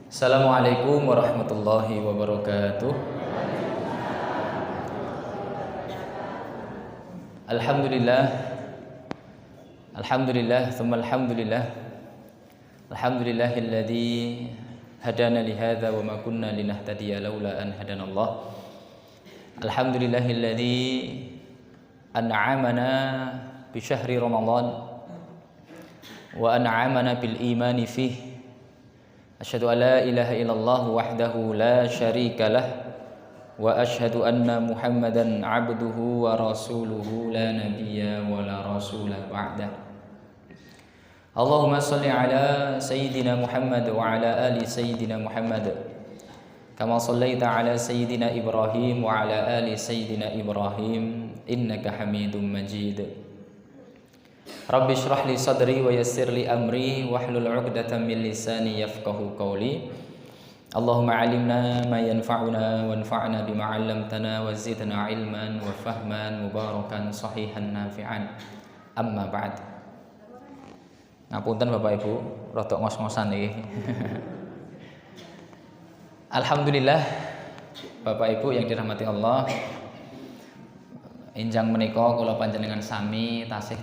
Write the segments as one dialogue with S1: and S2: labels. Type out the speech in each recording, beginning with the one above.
S1: Assalamualaikum warahmatullahi wabarakatuh. Alhamdulillah, alhamdulillah, thumma alhamdulillah. Alhamdulillahilladzi hadana li hadza wa ma kunna linahtadiya laula an hadanallah. Alhamdulillahilladzi an'amana bi syahri Ramadan wa an'amana bil imani fihi. Asyhadu an la ilaha illallah wahdahu la syarika lah wa asyhadu anna Muhammadan abduhu wa rasuluhu la nabiyya wa la rasula ba'dah. Allahumma shalli ala sayyidina Muhammad wa ala ali sayyidina Muhammad kama shallaita ala sayyidina Ibrahim wa ala ali sayyidina Ibrahim innaka Hamidum Majid. Rabbi shrah li sadri wa yassir li amri wahlul 'uqdatam min lisani yafqahu qawli. Allahumma 'allimna ma yanfa'una wanfa'na bima 'allamtana wa zidna 'ilman wa fahman mubarakan sahihan nafi'an. Amma ba'd. Ngapunten Bapak Ibu, rada ngos-ngosan iki. Alhamdulillah Bapak Ibu yang dirahmati Allah. Enjang menika kula panjenengan sami tasih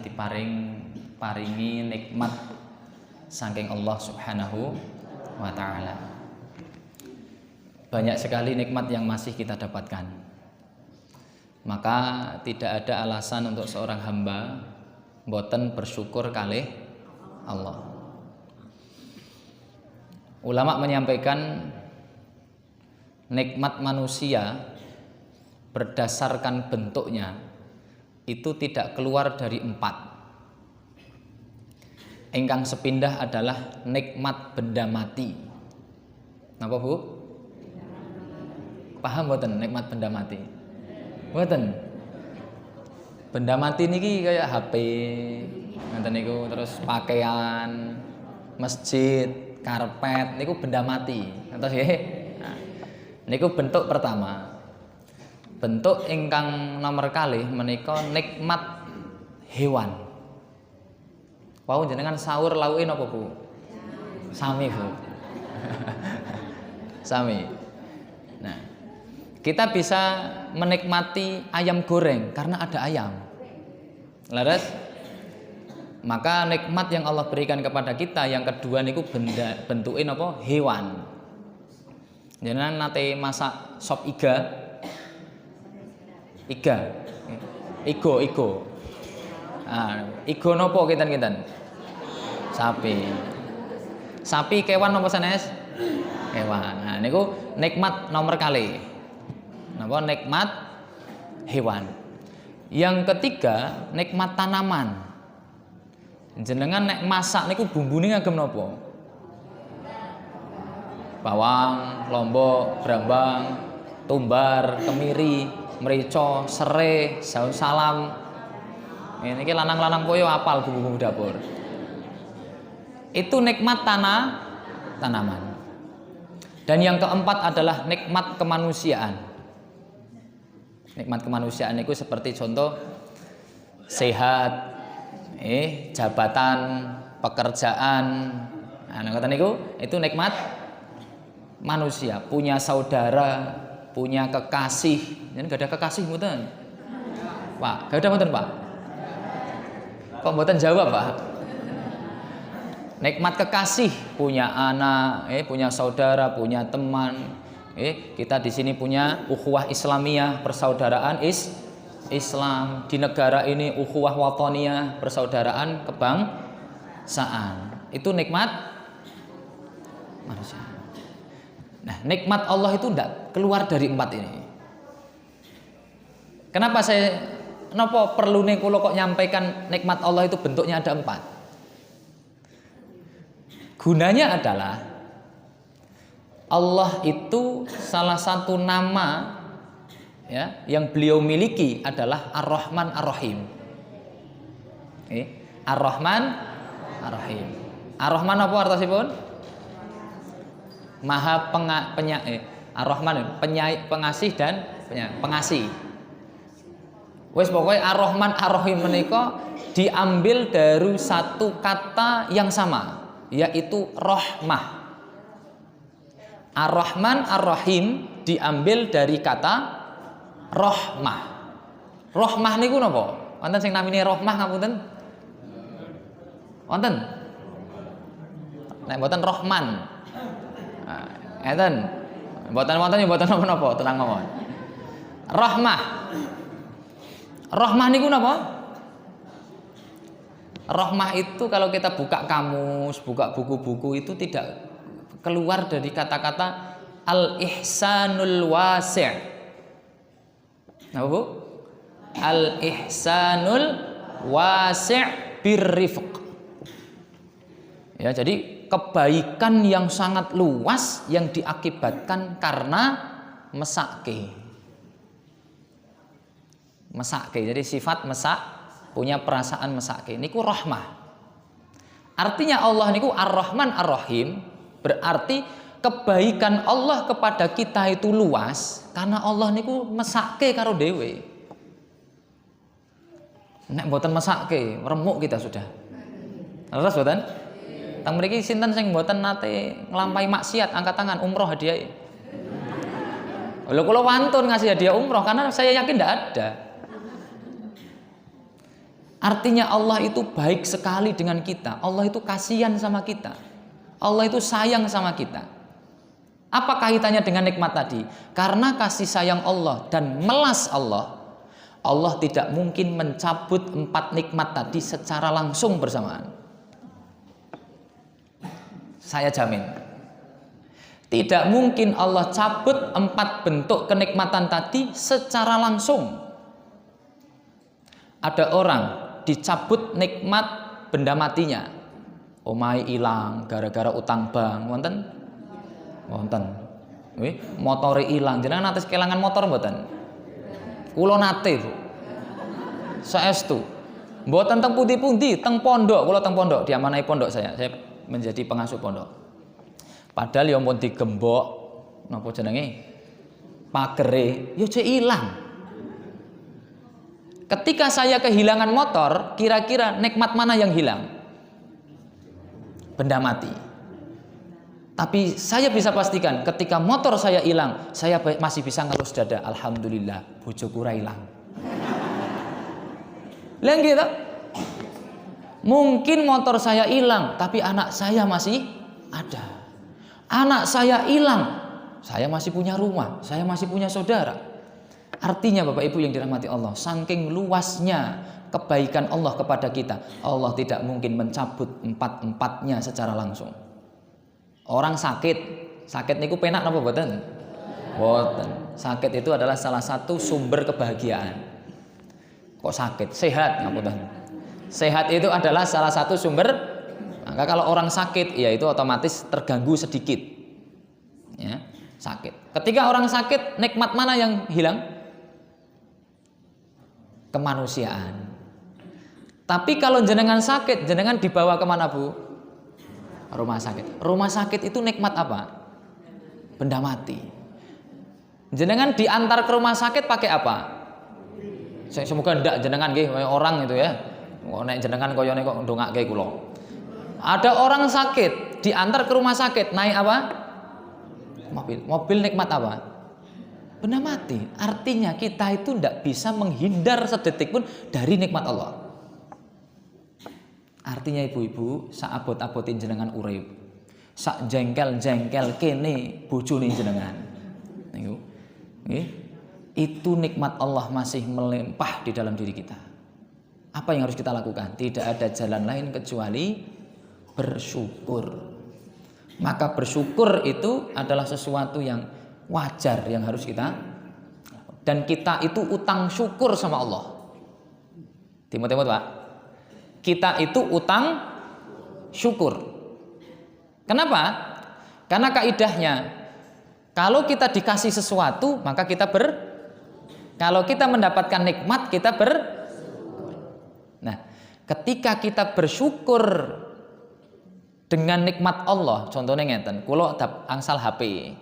S1: paringi nikmat saking Allah Subhanahu wa taala. Banyak sekali nikmat yang masih kita dapatkan. Maka tidak ada alasan untuk seorang hamba boten bersyukur kalih Allah. Ulama menyampaikan nikmat manusia berdasarkan bentuknya itu tidak keluar dari 4. Ingkang sepindah adalah nikmat benda mati. Napa Bu? Paham mboten nikmat benda mati? Mboten. Benda mati niki kayak HP, ngoten niku, terus pakaian, masjid, karpet niku benda mati. Ngertos nggih? Nah, niku bentuk pertama. Bentuk ingkang nomor kalih menika nikmat hewan. Wau jenengan sahur lauke napa Bu? Sami Bu. Sami. Nah, kita bisa menikmati ayam goreng karena ada ayam. Laras? Maka nikmat yang Allah berikan kepada kita yang kedua niku bentuke napa? Hewan. Jenengan nate masak sop iga. Igo. Igo nopo kinten-kinten? Sapi kewan nopo sanes? Kewan. Nah niku nikmat nomor kali. Napa nikmat hewan. Yang ketiga nikmat tanaman. Jenengan nek masak niku bumbune ngagem nopo? Bawang, lombok, brambang, tumbar, kemiri, merica, serai, saus salam. Ini lanang-lanang koyo apal bumbu-bumbu dapur. Itu nikmat tanaman. Dan yang keempat adalah nikmat kemanusiaan. Nikmat kemanusiaan itu seperti contoh sehat, jabatan, pekerjaan. Nah, ngoten niku itu nikmat manusia, punya saudara, punya kekasih. Ini gak ada kekasih mboten? Pak, gak ada mboten Pak? Kok mboten jawab Pak? Nikmat kekasih, punya anak, punya saudara, punya teman. Kita di sini punya ukhuwah Islamiyah, persaudaraan Islam. Di negara ini ukhuwah watoniyah, persaudaraan kebangsaan. Itu nikmat manusia. Nah, nikmat Allah itu tidak keluar dari 4 ini. Kenapa perlu nih kula kok nyampaikan nikmat Allah itu bentuknya ada 4? Gunanya adalah Allah itu salah satu nama ya yang beliau miliki adalah Ar-Rahman Ar-Rahim. Ar-Rahman Ar-Rahim. Ar-Rahman apa artosipun? Maha Ar-Rahman pengasih dan pengasih. Wes pokoknya Ar-Rahman Ar-Rahim menika diambil dari satu kata yang sama, yaitu rahmah. Ar-Rahman Ar-Rahim diambil dari kata rahmah. Rahmah niku napa? Wonten sing namine rahmah ngapunten? Wonten? Nek mboten Rahman. Nah, ngeten. Mboten wonten ya mboten napa-napa, tenang mawon. Rahmah. Rahmah niku napa? Rahmah itu kalau kita buka kamus, buka buku-buku itu tidak keluar dari kata-kata al-ihsanul wasi'. Nah, Bu? Al-ihsanul wasi' birrifq. Ya, jadi kebaikan yang sangat luas yang diakibatkan karena mesake. Mesake. Jadi sifat mesak, punya perasaan mesake. Niku rahmah. Artinya Allah niku Ar-Rahman Ar-Rahim, berarti kebaikan Allah kepada kita itu luas karena Allah niku mesake karo dhewe. Nek mboten mesake, remuk kita sudah. Terus mboten? Tang mriki sinten sing mboten nate nglampahi maksiat, angkat tangan umroh hadiah. Lho kula wantun ngasih hadiah umroh karena saya yakin ndak ada. Artinya Allah itu baik sekali dengan kita. Allah itu kasihan sama kita. Allah itu sayang sama kita. Apa kaitannya dengan nikmat tadi? Karena kasih sayang Allah dan melas Allah, Allah tidak mungkin mencabut 4 nikmat tadi secara langsung bersamaan. Saya jamin. Tidak mungkin Allah cabut 4 bentuk kenikmatan tadi secara langsung. Ada orang dicabut nikmat benda matinya. Omahe ilang gara-gara utang bank, wonten? Wonten. Nggih, motore ilang. Jenengan nate kelangan motor mboten? Kula nate, Bu. Saestu. Mboten teng pundi-pundi, teng pondok, kula teng pondok, diamanahi pondok saya menjadi pengasuh pondok. Padahal ya pun digembok napa jenenge? Pagere, ya jek ilang. Ketika saya kehilangan motor, kira-kira nikmat mana yang hilang? Benda mati. Tapi saya bisa pastikan ketika motor saya hilang, saya masih bisa ngelus dada, alhamdulillah bojoku ora ilang. Lah gitu. Mungkin motor saya hilang, tapi anak saya masih ada. Anak saya hilang, saya masih punya rumah, saya masih punya saudara. Artinya Bapak Ibu yang dirahmati Allah, saking luasnya kebaikan Allah kepada kita, Allah tidak mungkin mencabut 4-4-nya secara langsung. Orang sakit niku penak napa mboten? Mboten. Sakit itu adalah salah satu sumber kebahagiaan. Kok sakit? Sehat ngapunten. Sehat itu adalah salah satu sumber. Maka kalau orang sakit, ya itu otomatis terganggu sedikit. Ya, sakit. Ketika orang sakit, nikmat mana yang hilang? Kemanusiaan. Tapi kalau jenengan sakit, jenengan dibawa kemana, Bu? Rumah sakit. Rumah sakit itu nikmat apa? Benda mati. Jenengan diantar ke rumah sakit pakai apa? Semoga ndak jenengan nggih orang itu ya. Nek jenengan koyone kok ndongake kula. Ada orang sakit diantar ke rumah sakit naik apa? Mobil. Mobil nikmat apa? Benda mati. Artinya kita itu ndak bisa menghindar sedetik pun dari nikmat Allah. Artinya ibu-ibu, sak abot-abotin jenengan urip, sak jengkel-jengkel kene bojone jenengan. Niku. Nggih. Itu nikmat Allah masih melimpah di dalam diri kita. Apa yang harus kita lakukan? Tidak ada jalan lain kecuali bersyukur. Maka bersyukur itu adalah sesuatu yang wajar yang harus kita, dan kita itu utang syukur sama Allah. Timot-timot Pak. Kita itu utang syukur. Kenapa? Karena kaidahnya kalau kita dikasih sesuatu maka kita kalau kita mendapatkan nikmat kita Nah, ketika kita bersyukur dengan nikmat Allah, contohnya ngeten, kula angsal HP.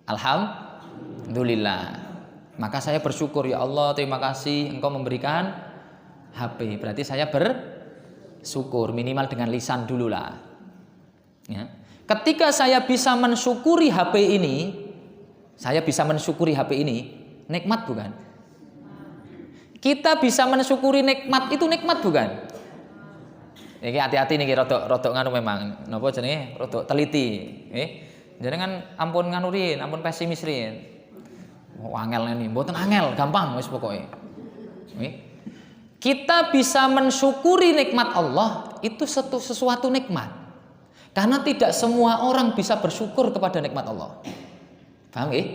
S1: Alhamdulillah. Maka saya bersyukur, ya Allah, terima kasih Engkau memberikan HP. Berarti saya bersyukur minimal dengan lisan dulu lah. Ya. Ketika saya bisa mensyukuri HP ini, nikmat bukan? Kita bisa mensyukuri nikmat itu nikmat bukan? Iki hati-hati nih rodok nganu memang. Napa jenenge? Rodok teliti. Jenengan ampun nganurin, ampun pesimis rin. Angel ini, mboten angel, gampang wis pokoke. Kita bisa mensyukuri nikmat Allah itu sesuatu nikmat. Karena tidak semua orang bisa bersyukur kepada nikmat Allah. Paham nggih?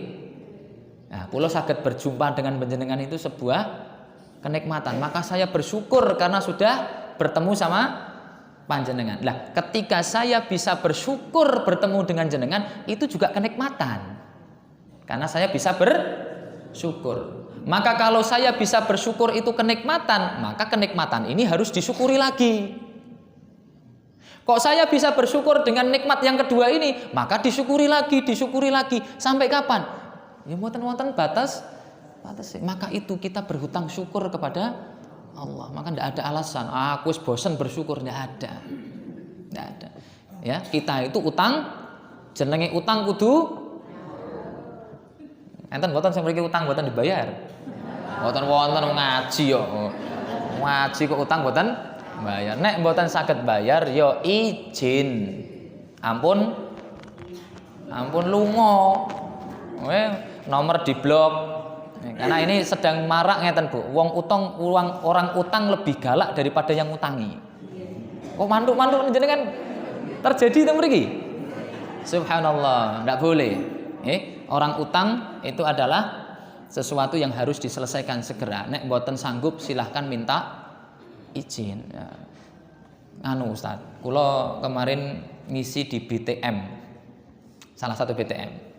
S1: Nah, kula saged berjumpa dengan panjenengan itu sebuah kenikmatan. Maka saya bersyukur karena sudah bertemu sama panjenengan. Lah, ketika saya bisa bersyukur bertemu dengan jenengan, itu juga kenikmatan. Karena saya bisa bersyukur. Maka kalau saya bisa bersyukur itu kenikmatan, maka kenikmatan ini harus disyukuri lagi. Kok saya bisa bersyukur dengan nikmat yang kedua ini, maka disyukuri lagi. Sampai kapan? Ya wonten batas. Maka itu kita berhutang syukur kepada Allah. Maka tidak ada alasan, aku bosan bersyukur, tidak ada. Ya, kita itu utang, jenenge utang kudu enten mboten sing mriki utang mboten dibayar. Mboten wonten ngaji yo. Ngaji kok utang mboten bayar. Nek mboten saged bayar yo izin. Ampun lunga. Nomor diblok. Karena ini sedang marak ngeten Bu. Orang utang lebih galak daripada yang ngutangi. Kok mantuk jenengan terjadi teng mriki? Subhanallah, ndak boleh. Orang utang itu adalah sesuatu yang harus diselesaikan segera. Nek mboten sanggup silahkan minta izin. Ya. Ustaz, kula kemarin ngisi di BTM, salah satu BTM.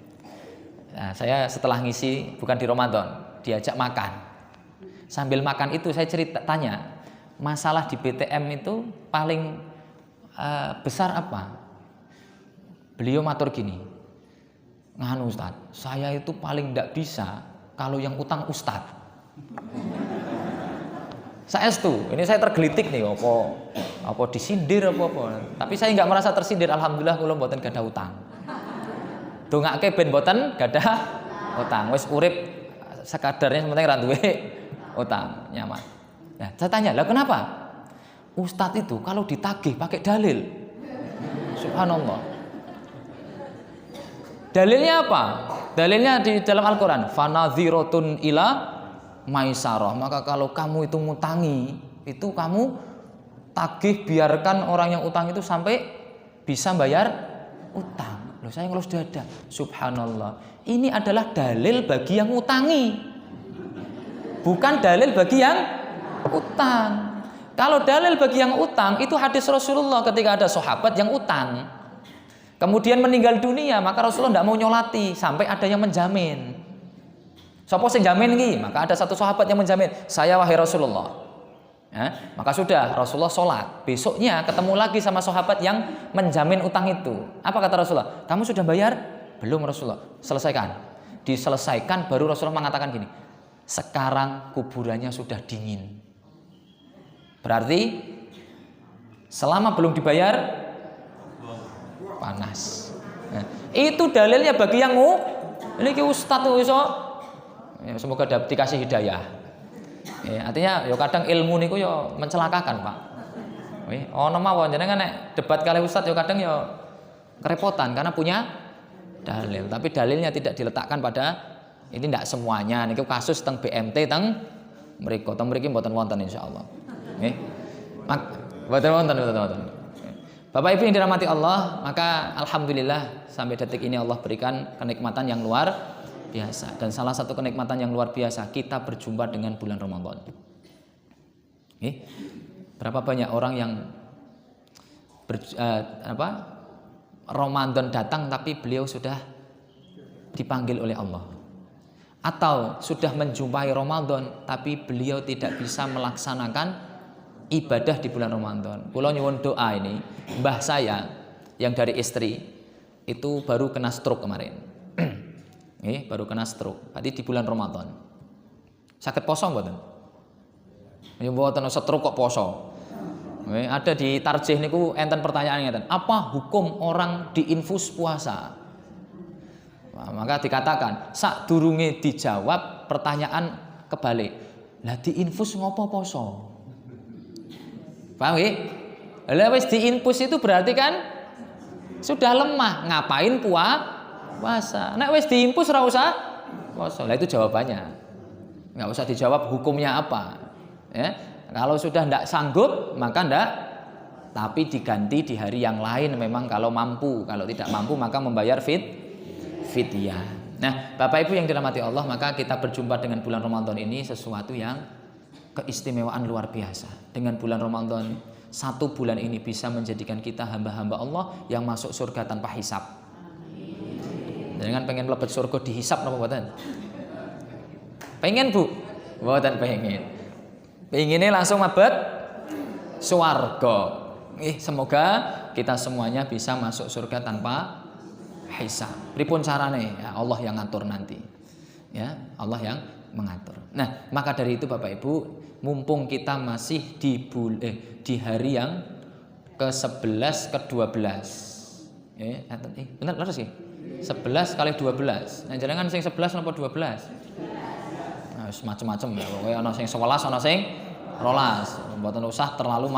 S1: Nah, saya setelah ngisi bukan di Ramadan, diajak makan. Sambil makan itu saya tanya, masalah di BTM itu paling besar apa? Beliau matur gini, Ustaz, saya itu paling tidak bisa kalau yang utang Ustaz. Saestu, ini saya tergelitik nih, apa disindir apa. Tapi saya nggak merasa tersindir, alhamdulillah kula mboten gadah utang. Dongake ben mboten gadah utang. Wis urip sekadarnya penting ra duwe utang, nyaman. Nah, saya tanya, "Lah kenapa?" Ustadz itu kalau ditagih pakai dalil. Subhanallah. Dalilnya apa? Dalilnya di dalam Al-Qur'an, "Fanadhiratun ila maisarah." Maka kalau kamu itu ngutangi, itu kamu tagih, biarkan orang yang utang itu sampai bisa bayar utang. Loh, saya ngelus dada. Subhanallah. Ini adalah dalil bagi yang ngutangi. Bukan dalil bagi yang utang. Kalau dalil bagi yang utang, itu hadis Rasulullah ketika ada sahabat yang utang. Kemudian meninggal dunia, maka Rasulullah tidak mau nyolati sampai ada yang menjamin. Sapa sing jamin iki? Maka ada satu sahabat yang menjamin, "Saya wahai Rasulullah." Ya, maka sudah Rasulullah sholat. Besoknya ketemu lagi sama sahabat yang menjamin utang itu. Apa kata Rasulullah? "Kamu sudah bayar?" "Belum Rasulullah." "Selesaikan." Diselesaikan, baru Rasulullah mengatakan gini, "Sekarang kuburannya sudah dingin." Berarti selama belum dibayar panas. Nah, itu dalilnya bagi yang ini ustadz iso. Ya, semoga dikasih hidayah. Ya, artinya ya kadang ilmu niku ya mencelakakan, Pak. Ono mawon jenengan nek debat kali ustadz ya kadang ya kerepotan karena punya dalil, tapi dalilnya tidak diletakkan pada ini, tidak semuanya. Niku kasus teng BMT teng mriko mboten wonten insyaallah. Nggih. Mboten wonten. Bapak Ibu yang dirahmati Allah, maka alhamdulillah sampai detik ini Allah berikan kenikmatan yang luar biasa. Dan salah satu kenikmatan yang luar biasa, kita berjumpa dengan bulan Ramadan. Berapa banyak orang yang Ramadan datang tapi beliau sudah dipanggil oleh Allah. Atau sudah menjumpai Ramadan tapi beliau tidak bisa melaksanakan ibadah di bulan Ramadan. Kula nyuwun doa ini, mbah saya yang dari istri itu baru kena stroke kemarin. Baru kena stroke. Berarti di bulan Ramadan. Sakit poso mboten? Ya mboten, stroke kok poso. Ada di tarjih niku enten pertanyaan ngeten. Apa hukum orang diinfus puasa? Nah, maka dikatakan sadurunge dijawab pertanyaan kebalik. Lah diinfus ngopo poso? Paham nggih? Lah wis diinfus itu berarti kan sudah lemah, ngapain puasa? Nek wis diinfus ora usah puasa. Lah itu jawabannya. Enggak usah dijawab hukumnya apa. Ya. Kalau sudah ndak sanggup maka ndak, tapi diganti di hari yang lain memang kalau mampu. Kalau tidak mampu maka membayar fidyah. Nah, Bapak Ibu yang dirahmati Allah, maka kita berjumpa dengan bulan Ramadan ini sesuatu yang keistimewaan luar biasa. Dengan bulan Ramadan, 1 bulan ini bisa menjadikan kita hamba-hamba Allah yang masuk surga tanpa hisab. Dengan pengen mlebet surga dihisab napa mboten? Pengen, Bu? Mboten pengen. Pengennya langsung mabet swarga. Semoga kita semuanya bisa masuk surga tanpa hisab. Pripun carane? Ya, Allah yang ngatur nanti. Ya, Allah yang mengatur. Nah, maka dari itu Bapak Ibu, mumpung kita masih di hari yang ke-11 ke-12. Benar leres sih? 11 kali 12. Nah, jangan sing 11 napa 12? Nah, macam-macam ya. Pokoknya ana sing 11, ana sing 12. Mboten usah terlalu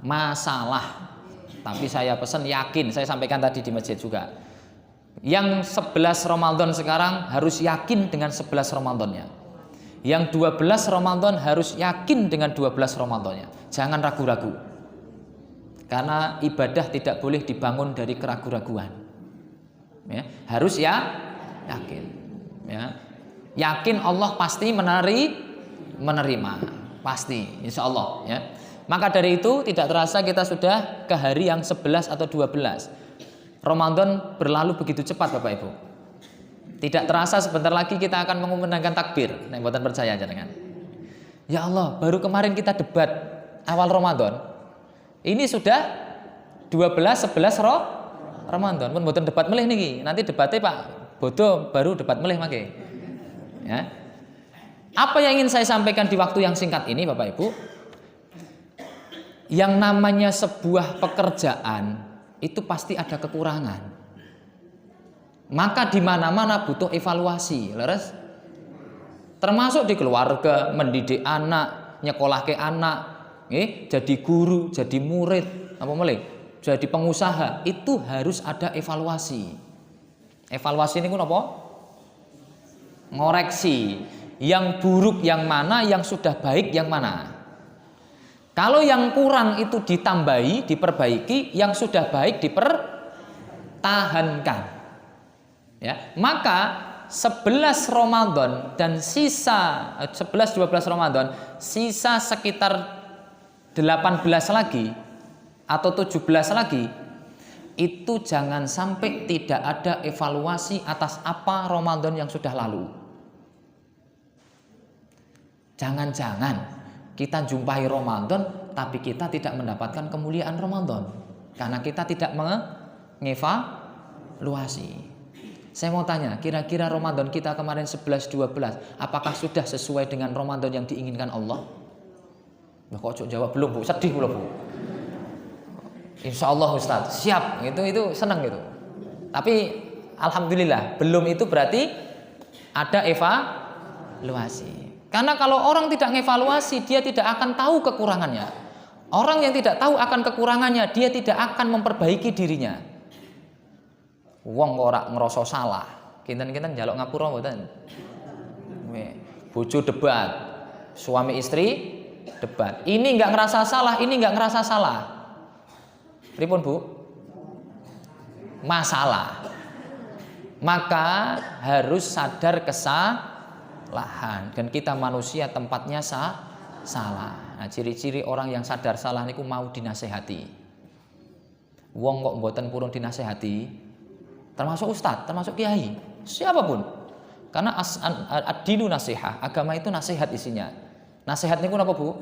S1: masalah. Tapi saya pesan yakin, saya sampaikan tadi di masjid juga. Yang 11 Ramadan sekarang harus yakin dengan 11 Ramadannya. Yang 12 Ramadan harus yakin dengan 12 Ramadannya. Jangan ragu-ragu. Karena ibadah tidak boleh dibangun dari keraguan-raguan. Ya, harus yakin. Ya. Yakin Allah pasti menerima. Pasti, insya Allah. Ya. Maka dari itu tidak terasa kita sudah ke hari yang 11 atau 12. Ramadan berlalu begitu cepat Bapak Ibu. Tidak terasa sebentar lagi kita akan mengumandangkan takbir. Nek mboten percaya jenengan. Ya Allah, baru kemarin kita debat awal Ramadan. Ini sudah 12 11 Ramadan. Pun mboten debat melih niki. Nanti debatnya Pak Bodo baru debat melih mangke. Ya. Apa yang ingin saya sampaikan di waktu yang singkat ini Bapak Ibu? Yang namanya sebuah pekerjaan itu pasti ada kekurangan. Maka di mana-mana butuh evaluasi, leres? Termasuk di keluarga, mendidik anak, nyekolahke anak, jadi guru, jadi murid, apa melih? Jadi pengusaha, itu harus ada evaluasi. Evaluasi ini apa? Ngoreksi. Yang buruk yang mana, yang sudah baik yang mana. Kalau yang kurang itu ditambahi, diperbaiki, yang sudah baik dipertahankan. Ya, maka 11 Ramadan dan sisa 11 12 Ramadan, sisa sekitar 18 lagi atau 17 lagi, itu jangan sampai tidak ada evaluasi atas apa Ramadan yang sudah lalu. Jangan-jangan kita jumpai Ramadan tapi kita tidak mendapatkan kemuliaan Ramadan karena kita tidak mengevaluasi. Saya mau tanya, kira-kira Ramadan kita kemarin 11-12 apakah sudah sesuai dengan Ramadan yang diinginkan Allah? Loh, kok jawab belum Bu? Sedih belum Bu? Insya Allah Ustaz, siap. Itu senang gitu. Tapi alhamdulillah belum, itu berarti ada evaluasi. Karena kalau orang tidak ngevaluasi, dia tidak akan tahu kekurangannya. Orang yang tidak tahu akan kekurangannya, dia tidak akan memperbaiki dirinya. Wong kok ora ngerasa salah. Kinten-kinten njaluk ngapura mboten. Bojo debat, suami istri debat. Ini enggak ngerasa salah, ini enggak ngerasa salah. Pripun Bu? Masalah. Maka harus sadar kesalahan, dan kita manusia tempatnya salah. Nah, ciri-ciri orang yang sadar salah niku mau dinasehati. Wong kok mboten purun dinasehati, termasuk ustadz, termasuk kiai, siapapun. Karena ad-dinu nasihah, agama itu nasihat isinya. Nasihat niku napa Bu?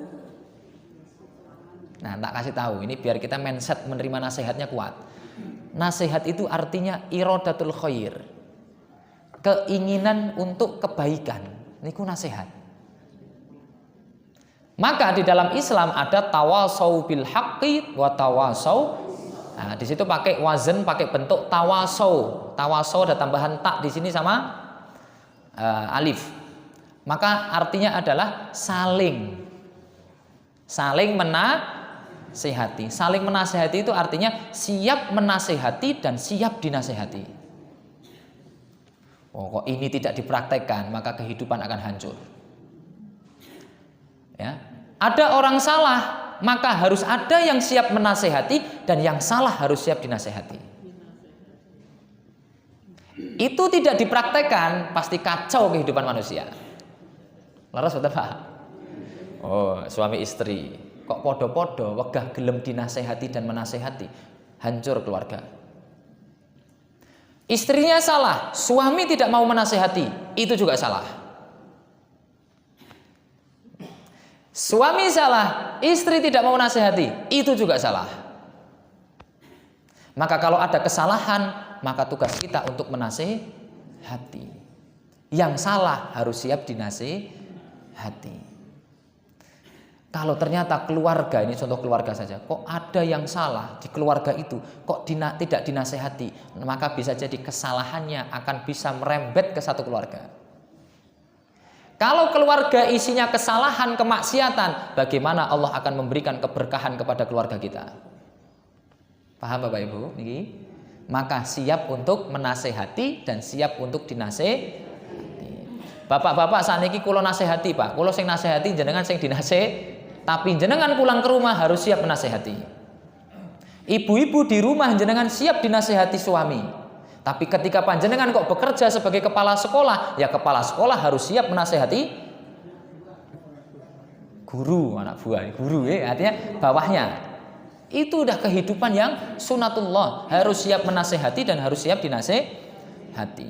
S1: Nah, tak kasih tahu ini biar kita mindset menerima nasihatnya kuat. Nasihat itu artinya iradatul khair, keinginan untuk kebaikan. Niku nasihat. Maka di dalam Islam ada tawasau bil haqqi wa tawasau. Nah, di situ pakai wazan, pakai bentuk tawasau. Tawasau ada tambahan tak di sini sama alif. Maka artinya adalah saling menasehati. Saling menasehati itu artinya siap menasehati dan siap dinasehati. Oh, kok ini tidak dipraktekkan, maka kehidupan akan hancur. Ya. Ada orang salah, maka harus ada yang siap menasehati dan yang salah harus siap dinasehati. Itu tidak dipraktekkan, pasti kacau kehidupan manusia. Laras betul Pak? Oh, suami istri kok podo-podo wegah gelem dinasehati dan menasehati, hancur keluarga. Istrinya salah, suami tidak mau menasehati, itu juga salah. Suami salah, istri tidak mau menasehati, itu juga salah. Maka kalau ada kesalahan, maka tugas kita untuk menasehati. Yang salah harus siap dinasehati. Kalau ternyata keluarga, ini contoh keluarga saja, kok ada yang salah di keluarga itu, kok tidak dinasehati, maka bisa jadi kesalahannya akan bisa merembet ke satu keluarga. Kalau keluarga isinya kesalahan, kemaksiatan, bagaimana Allah akan memberikan keberkahan kepada keluarga kita? Paham Bapak Ibu? Ini? Maka siap untuk menasehati dan siap untuk dinasehati. Bapak-bapak saat ini kulo nasehati Pak, kulo sing nasehati jenengan sing dinasehati. Tapi jenengan pulang ke rumah harus siap menasehati. Ibu-ibu di rumah jenengan siap dinasehati suami. Tapi ketika panjenengan kok bekerja sebagai kepala sekolah, ya kepala sekolah harus siap menasehati guru, anak buah, guru artinya bawahnya. Itu udah kehidupan yang sunatullah, harus siap menasehati dan harus siap dinasehati.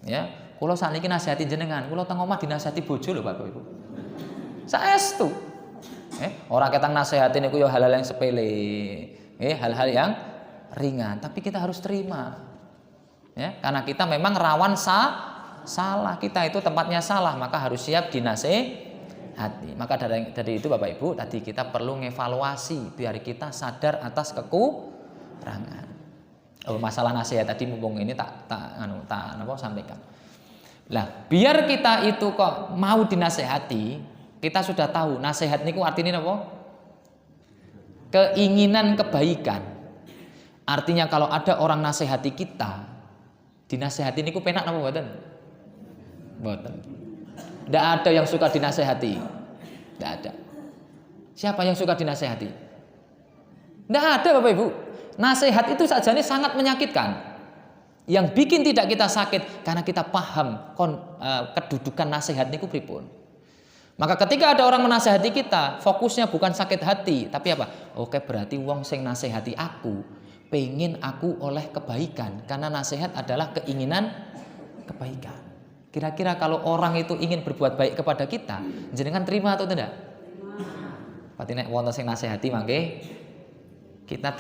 S1: Ya, kulo sakniki nasehati jenengan, kulo teng omah dinasehati bojo lho Bapak Ibu. Saestu. Orang ketang nasihatin itu ya hal-hal yang sepele, hal-hal yang ringan, tapi kita harus terima, ya, karena kita memang rawan salah, kita itu tempatnya salah, maka harus siap dinasehati. Maka dari itu Bapak Ibu tadi kita perlu ngevaluasi biar kita sadar atas kekurangan. Masalah nasihat tadi mumpung ini tak sampaikan. Lah biar kita itu kok mau dinasehati. Kita sudah tahu nasihat niku artinya apa? Keinginan kebaikan. Artinya kalau ada orang nasihati kita, dinasehati niku penak napa mboten? Mboten. Tidak ada yang suka dinasehati. Tidak ada. Siapa yang suka dinasehati? Tidak ada Bapak Ibu. Nasihat itu saja ini sangat menyakitkan. Yang bikin tidak kita sakit karena kita paham kedudukan nasihat niku pripun. Maka ketika ada orang menasehati kita, fokusnya bukan sakit hati, tapi apa? Oke, berarti wong sing nasehati aku, pengen aku oleh kebaikan, karena nasihat adalah keinginan kebaikan. Kira-kira kalau orang itu ingin berbuat baik kepada kita, jenengan terima atau tidak? Berarti nek wonten sing nasehati mangke kita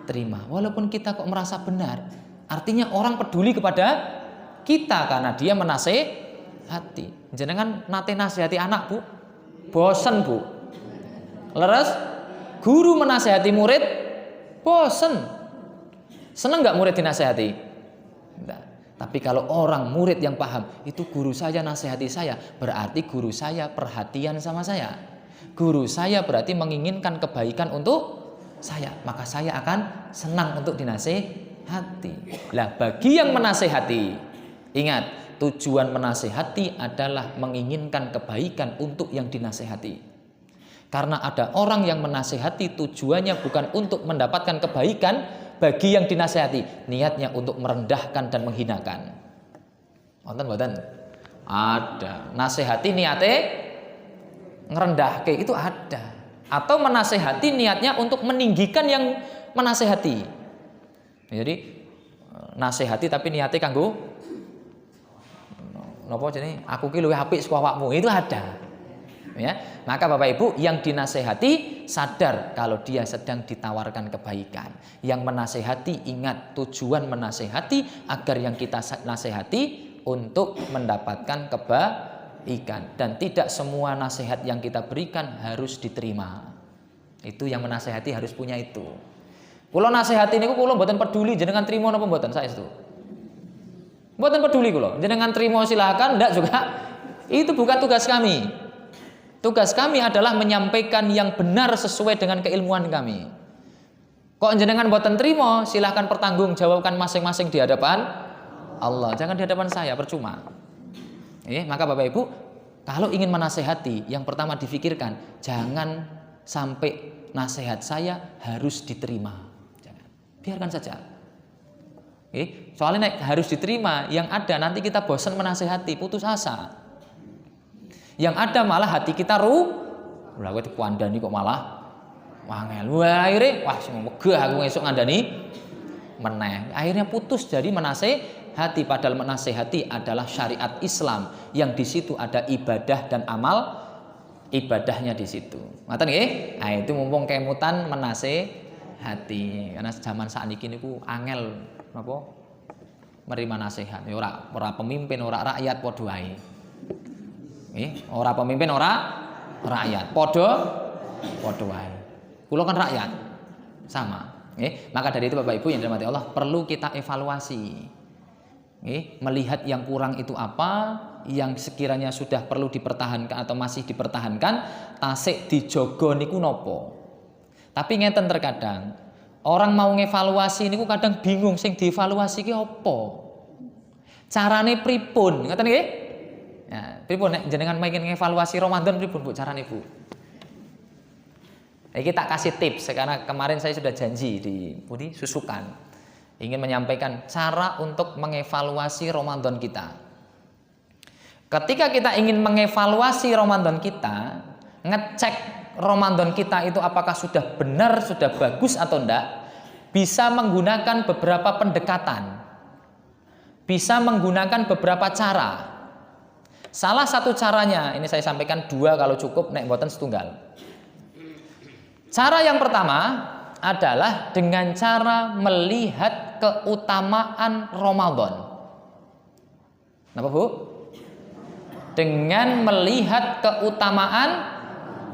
S1: terima, walaupun kita kok merasa benar. Artinya orang peduli kepada kita karena dia menasehati. Jenengan nate nasihati anak Bu, bosen Bu. Leres, guru menasihati murid, bosen. Seneng nggak murid dinasihati? Enggak. Tapi kalau orang murid yang paham, itu guru saya nasihati saya, berarti guru saya perhatian sama saya. Guru saya berarti menginginkan kebaikan untuk saya, maka saya akan senang untuk dinasihati. Lah bagi yang menasihati, ingat, tujuan menasehati adalah menginginkan kebaikan untuk yang dinasehati. Karena ada orang yang menasehati tujuannya bukan untuk mendapatkan kebaikan bagi yang dinasehati, niatnya untuk merendahkan dan menghinakan. Wonten mboten? Ada. Nasehati niate ngerendahke itu ada. Atau menasehati niatnya untuk meninggikan yang menasehati. Jadi nasehati tapi niate kanggo napa jenenge aku ki luwih apik saka awakmu, itu ada. Ya, maka Bapak Ibu yang dinasehati sadar kalau dia sedang ditawarkan kebaikan. Yang menasehati ingat tujuan menasehati agar yang kita nasehati untuk mendapatkan kebaikan, dan tidak semua nasihat yang kita berikan harus diterima. Itu yang menasehati harus punya itu. Kula nasihati niku kula mboten peduli jenengan trimo napa mboten, saestu. Mboten peduli kula. Jenengan trimo silakan, ndak juga. Itu bukan tugas kami. Tugas kami adalah menyampaikan yang benar sesuai dengan keilmuan kami. Kok jenengan mboten trimo, silahkan pertanggungjawabkan masing-masing di hadapan Allah. Jangan di hadapan saya, percuma. Maka Bapak Ibu, kalau ingin menasehati, yang pertama difikirkan, jangan sampai nasihat saya harus diterima. Jangan. Biarkan saja. Soalnya harus diterima, yang ada nanti kita bosan menasehati, putus asa. Yang ada malah hati kita lah kowe kuandani kok malah wangel. Wah, akhirnya sing megah aku esuk ngandani meneh. Akhirnya putus jadi menasehati, padahal menasehati adalah syariat Islam yang di situ ada ibadah dan amal ibadahnya di situ. Ngoten nggih? Nah, itu mumpung kemutan menasehati. Karena zaman sakniki niku angel napa? Menerima nasihat. Ya ora pemimpin, ora rakyat padha wae. Ora pemimpin, ora rakyat. Padha wae. Kula kan rakyat. Sama. Maka dari itu Bapak Ibu yang dirahmati Allah, perlu kita evaluasi. Melihat yang kurang itu apa, yang sekiranya sudah perlu dipertahankan atau masih dipertahankan, tasik dijogo niku nopo. Tapi ngeten terkadang orang mau ngevaluasi niku kadang bingung sing dievaluasi ki apa. Carane pripun? Ngoten nggih? Ya, pripun nek jenengan pengen ngevaluasi Ramadan pripun Bu carane Bu? Iki tak kasih tips karena kemarin saya sudah janji di Susukan ingin menyampaikan cara untuk mengevaluasi Ramadan kita. Ketika kita ingin mengevaluasi Ramadan kita, ngecek Ramadan kita itu apakah sudah benar, sudah bagus atau enggak, bisa menggunakan beberapa pendekatan. Bisa menggunakan beberapa cara. Salah satu caranya, ini saya sampaikan dua kalau cukup, nek mboten setunggal. Cara yang pertama adalah dengan cara melihat keutamaan Ramadan. Kenapa Bu? Dengan melihat keutamaan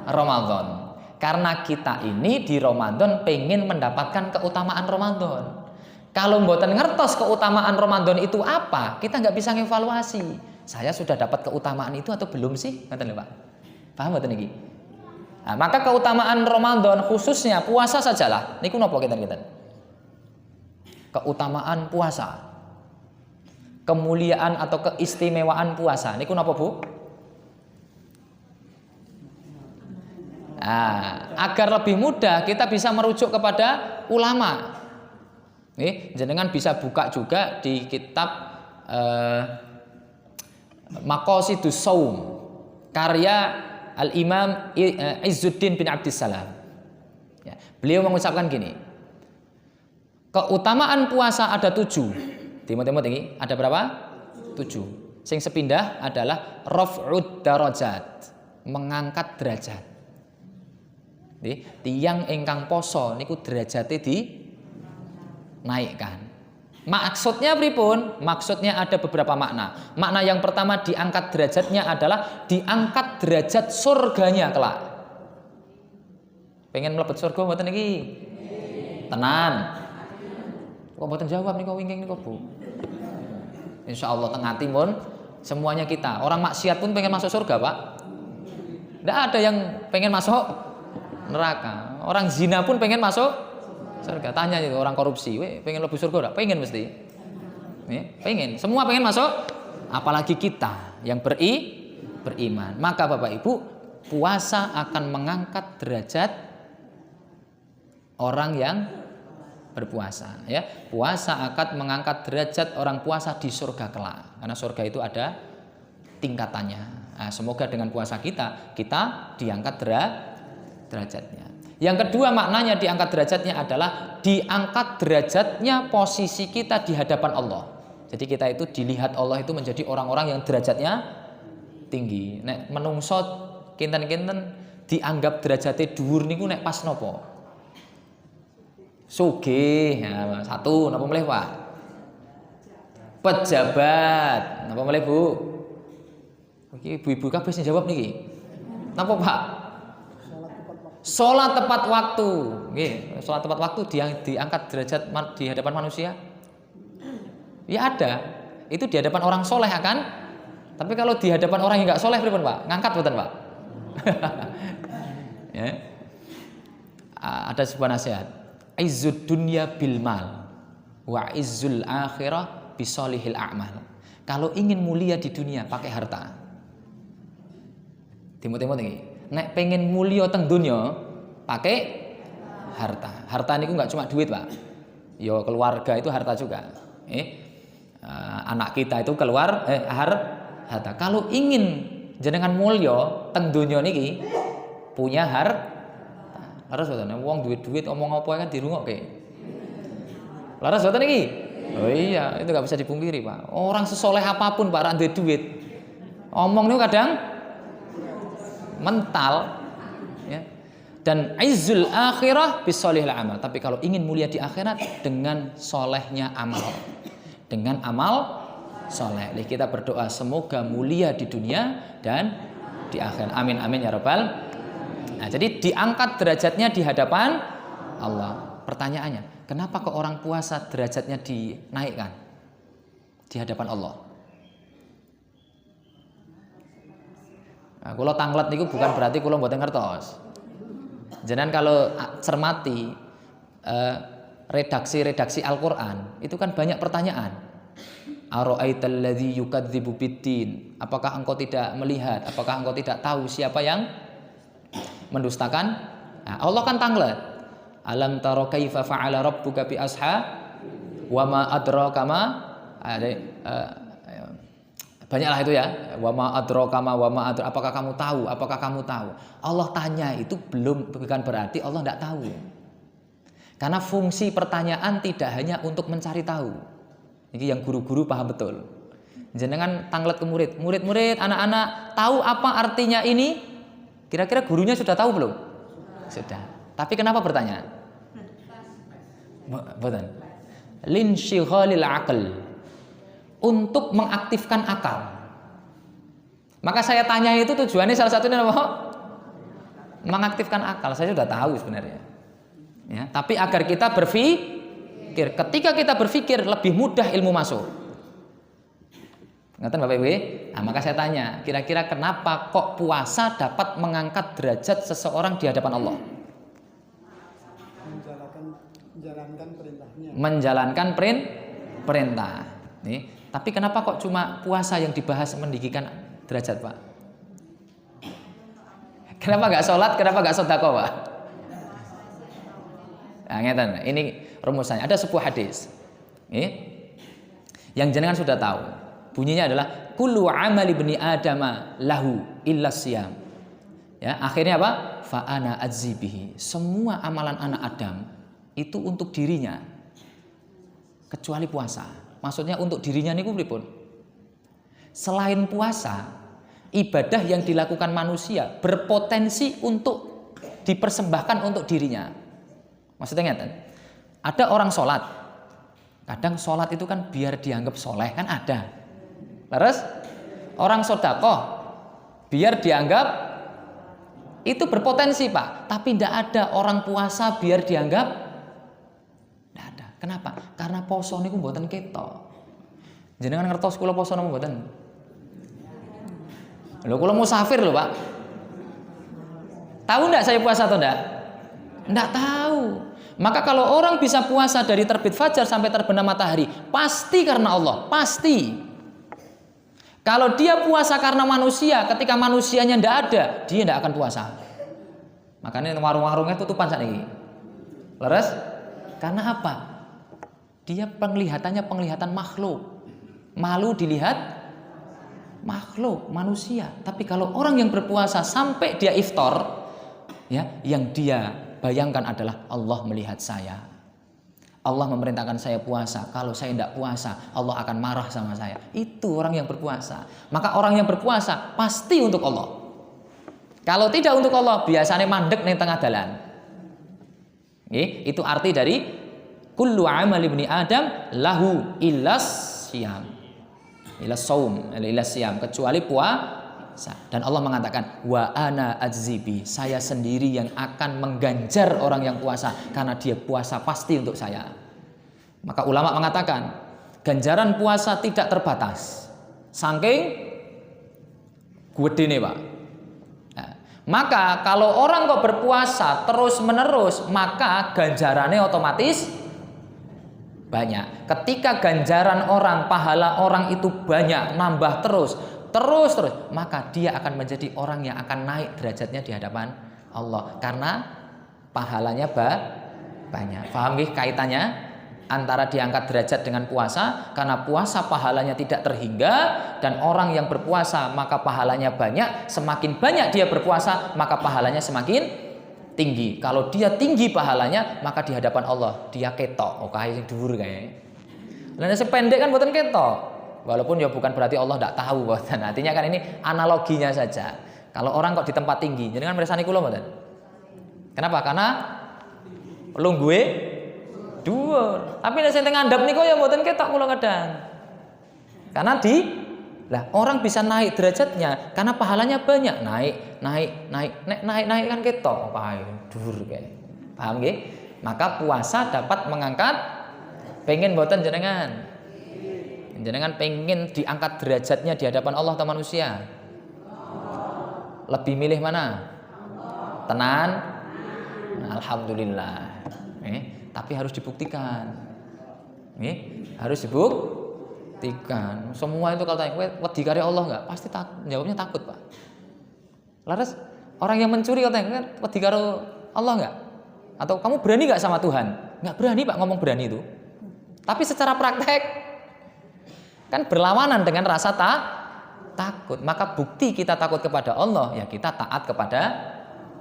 S1: Ramadan. Karena kita ini di Ramadan pengen mendapatkan keutamaan Ramadan. Kalau mboten ngertos keutamaan Ramadan itu apa, kita nggak bisa ngevaluasi. Saya sudah dapat keutamaan itu atau belum sih? Ngoten lho Pak. Paham mboten niki? Nah, maka keutamaan Ramadan khususnya puasa sajalah. Niku napa kinten-kinten? Keutamaan puasa. Kemuliaan atau keistimewaan puasa. Niku napa Bu? Nah, agar lebih mudah kita bisa merujuk kepada ulama. Jenengan bisa buka juga di kitab Maqasidus Shaum karya Al-Imam Izzuddin bin Abdissalam. Ya, beliau mengucapkan gini. Keutamaan puasa ada 7. Timot-timot ini ada berapa? 7. Sing sepindah adalah raf'ud darajat, mengangkat derajat. Tiyang ingkang poso niku derajate dinaikkan. Maksudnya pripun? Maksudnya ada beberapa makna. Makna yang pertama diangkat derajatnya adalah diangkat derajat surganya kelak. Pengen mlebet surga mboten niki? Tenan. Kok mboten jawab niku wingking niku Bu? Insyaallah teng ati mun semuanya kita. Orang maksiat pun pengen masuk surga, Pak. Tidak ada yang pengen masuk neraka. Orang zina pun pengen masuk surga. Tanya itu orang korupsi, pengen lebih surga enggak? Pengen mesti. Pengen. Semua pengen masuk, apalagi kita yang beriman. Maka Bapak Ibu, puasa akan mengangkat derajat orang yang berpuasa, ya. Puasa akan mengangkat derajat orang puasa di surga kelak. Karena surga itu ada tingkatannya. Nah, semoga dengan puasa kita diangkat derajatnya. Yang kedua maknanya diangkat derajatnya adalah diangkat derajatnya posisi kita di hadapan Allah. Jadi kita itu dilihat Allah itu menjadi orang-orang yang derajatnya tinggi. Nek menungso kinten-kinten dianggap derajatnya dhuwur niku nek pas nopo? Sugih, ya, satu napa melih Pak? Pejabat, napa melih Bu? Iki ibu-ibu kabeh sing jawab niki. Napa, Pak? Salat tepat waktu. Nggih, salat tepat waktu diangkat derajat di hadapan manusia. Ya ada. Itu di hadapan orang soleh akan. Tapi kalau di hadapan orang yang enggak soleh pripun, Pak? Ngangkat mboten, Pak? Ya. Ada sebuah nasihat. Izzud dunya bil mal wa izzul akhirah bisolihil a'mal. Kalau ingin mulia di dunia pakai harta. Timot-timot iki. Nek pengen mulia teng dunia pakai harta. Harta niku enggak cuma duit, Pak. Yo keluarga itu harta juga. Anak kita itu harta. Kalau ingin jenengan mulya teng donya niki punya harta. Laras boten wong duit-duit omong apa kan dirungokke. Laras boten iki? Oh iya, itu enggak bisa dipungkiri, Pak. Orang sesoleh apapun Pak ra duwe duit. Omong niku kadang mental ya. Dan izzul akhirah bisolihil amal. Tapi kalau ingin mulia di akhirat dengan solehnya amal. Dengan amal soleh. Jadi kita berdoa semoga mulia di dunia dan di akhirat. Amin amin ya rabbal. Nah, jadi diangkat derajatnya di hadapan Allah. Pertanyaannya, kenapa kok orang puasa derajatnya dinaikkan di hadapan Allah? Nah, kalau tanglet niku bukan berarti kalau mboten ngertos. Jangan kalau cermati redaksi-redaksi Al-Qur'an itu kan banyak pertanyaan. Ara'aital ladzi yukadzibu biddin? Apakah engkau tidak melihat? Apakah engkau tidak tahu siapa yang mendustakan? Nah, Allah kan tanglet. Alam tara kaifa fa'ala rabbuka bi ashab wa ma adraka ma banyaklah itu ya. Wa ma adraka ma wa ma adra. Apakah kamu tahu? Apakah kamu tahu? Allah tanya itu bukan berarti Allah tidak tahu. Karena fungsi pertanyaan tidak hanya untuk mencari tahu. Ini yang guru-guru paham betul. Jenengan tanglet ke murid, murid-murid, anak-anak tahu apa artinya ini? Kira-kira gurunya sudah tahu belum? Sudah. Tapi kenapa bertanya? Betul. Linshighalil aql. Untuk mengaktifkan akal. Maka saya tanya itu tujuannya salah satunya apa? Mengaktifkan akal. Saya sudah tahu sebenarnya. Ya, tapi agar kita berpikir. Ketika kita berpikir lebih mudah ilmu masuk. Ngerti Bapak Ibu? Nah, maka saya tanya, kira-kira kenapa kok puasa dapat mengangkat derajat seseorang di hadapan Allah? Menjalankan perintahnya. Menjalankan perintah. Nih, tapi kenapa kok cuma puasa yang dibahas meninggikan derajat, Pak? Kenapa nggak sholat? Kenapa nggak sedekah, Pak? Nah, ngeten, ini rumusannya. Ada sebuah hadis, yang jenengan sudah tahu. Bunyinya adalah kullu amali ibni adama lahu illa siyam. Ya, akhirnya apa? Fa ana adzibihi. Semua amalan anak Adam itu untuk dirinya kecuali puasa. Maksudnya untuk dirinya niku pripun? Selain puasa, ibadah yang dilakukan manusia berpotensi untuk dipersembahkan untuk dirinya. Maksudnya ngeten. Ada orang sholat. Kadang sholat itu kan biar dianggap soleh kan ada. Terus orang sedekah biar dianggap itu berpotensi, Pak. Tapi tidak ada orang puasa biar dianggap tidak ada. Kenapa? Karena poso niku mboten ketok. Jenengan ngertos kula poso napa mboten? Lho kula musafir lho, Pak. Tahu enggak saya puasa atau enggak? Enggak tahu. Maka kalau orang bisa puasa dari terbit fajar sampai terbenam matahari, pasti karena Allah, pasti. Kalau dia puasa karena manusia, ketika manusianya ndak ada, dia ndak akan puasa. Makanya warung-warungnya tutupan saat ini. Leres? Karena apa? Dia penglihatannya penglihatan makhluk. Malu dilihat makhluk, manusia. Tapi kalau orang yang berpuasa sampai dia iftar, ya, yang dia bayangkan adalah Allah melihat saya. Allah memerintahkan saya puasa. Kalau saya tidak puasa, Allah akan marah sama saya. Itu orang yang berpuasa. Maka orang yang berpuasa pasti untuk Allah. Kalau tidak untuk Allah, biasanya mandek di tengah jalan. Itu arti dari kullu amal ibni Adam lahu illas siyam. Illas saum, illas siyam, kecuali Dan Allah mengatakan wa ana adzibi, saya sendiri yang akan mengganjar orang yang puasa karena dia puasa pasti untuk saya. Maka ulama mengatakan ganjaran puasa tidak terbatas. Saking gedene, Pak. Nah, maka kalau orang kok berpuasa terus-menerus, maka ganjarannya otomatis banyak. Ketika ganjaran orang, pahala orang itu banyak, nambah terus, maka dia akan menjadi orang yang akan naik derajatnya di hadapan Allah karena pahalanya banyak. Paham nggih kaitannya antara diangkat derajat dengan puasa? Karena puasa pahalanya tidak terhingga, dan orang yang berpuasa maka pahalanya banyak. Semakin banyak dia berpuasa maka pahalanya semakin tinggi. Kalau dia tinggi pahalanya, maka di hadapan Allah dia ketok. Oh kae sing dhuwur kae. Lah nek pendek kan mboten ketok. Walaupun ya bukan berarti Allah tidak tahu, mboten. Artinya kan ini analoginya saja. Kalau orang kok di tempat tinggi, jenengan mirsani kula mboten? Kenapa? Karena lungguhe dhuwur. Tapi nek sing ngandhap niku ya mboten ketok kula kadang. Karena orang bisa naik derajatnya karena pahalanya banyak, naik. Nek naik kan ketok kae dhuwur kae. Paham nggih? Maka puasa dapat mengangkat, pengen mboten jenengan? Jenengan pengen diangkat derajatnya di hadapan Allah atau manusia? Lebih milih mana? Tenan? Nah, alhamdulillah. Tapi harus dibuktikan. Harus dibuktikan. Semua itu kalau tanya, wedi karo Allah enggak? Pasti jawabnya takut, Pak. Laras orang yang mencuri kalau tanya, wedi karo Allah enggak? Atau kamu berani enggak sama Tuhan? Enggak berani, Pak, ngomong berani itu. Tapi secara praktek kan berlawanan dengan rasa takut. Maka bukti kita takut kepada Allah, ya kita taat kepada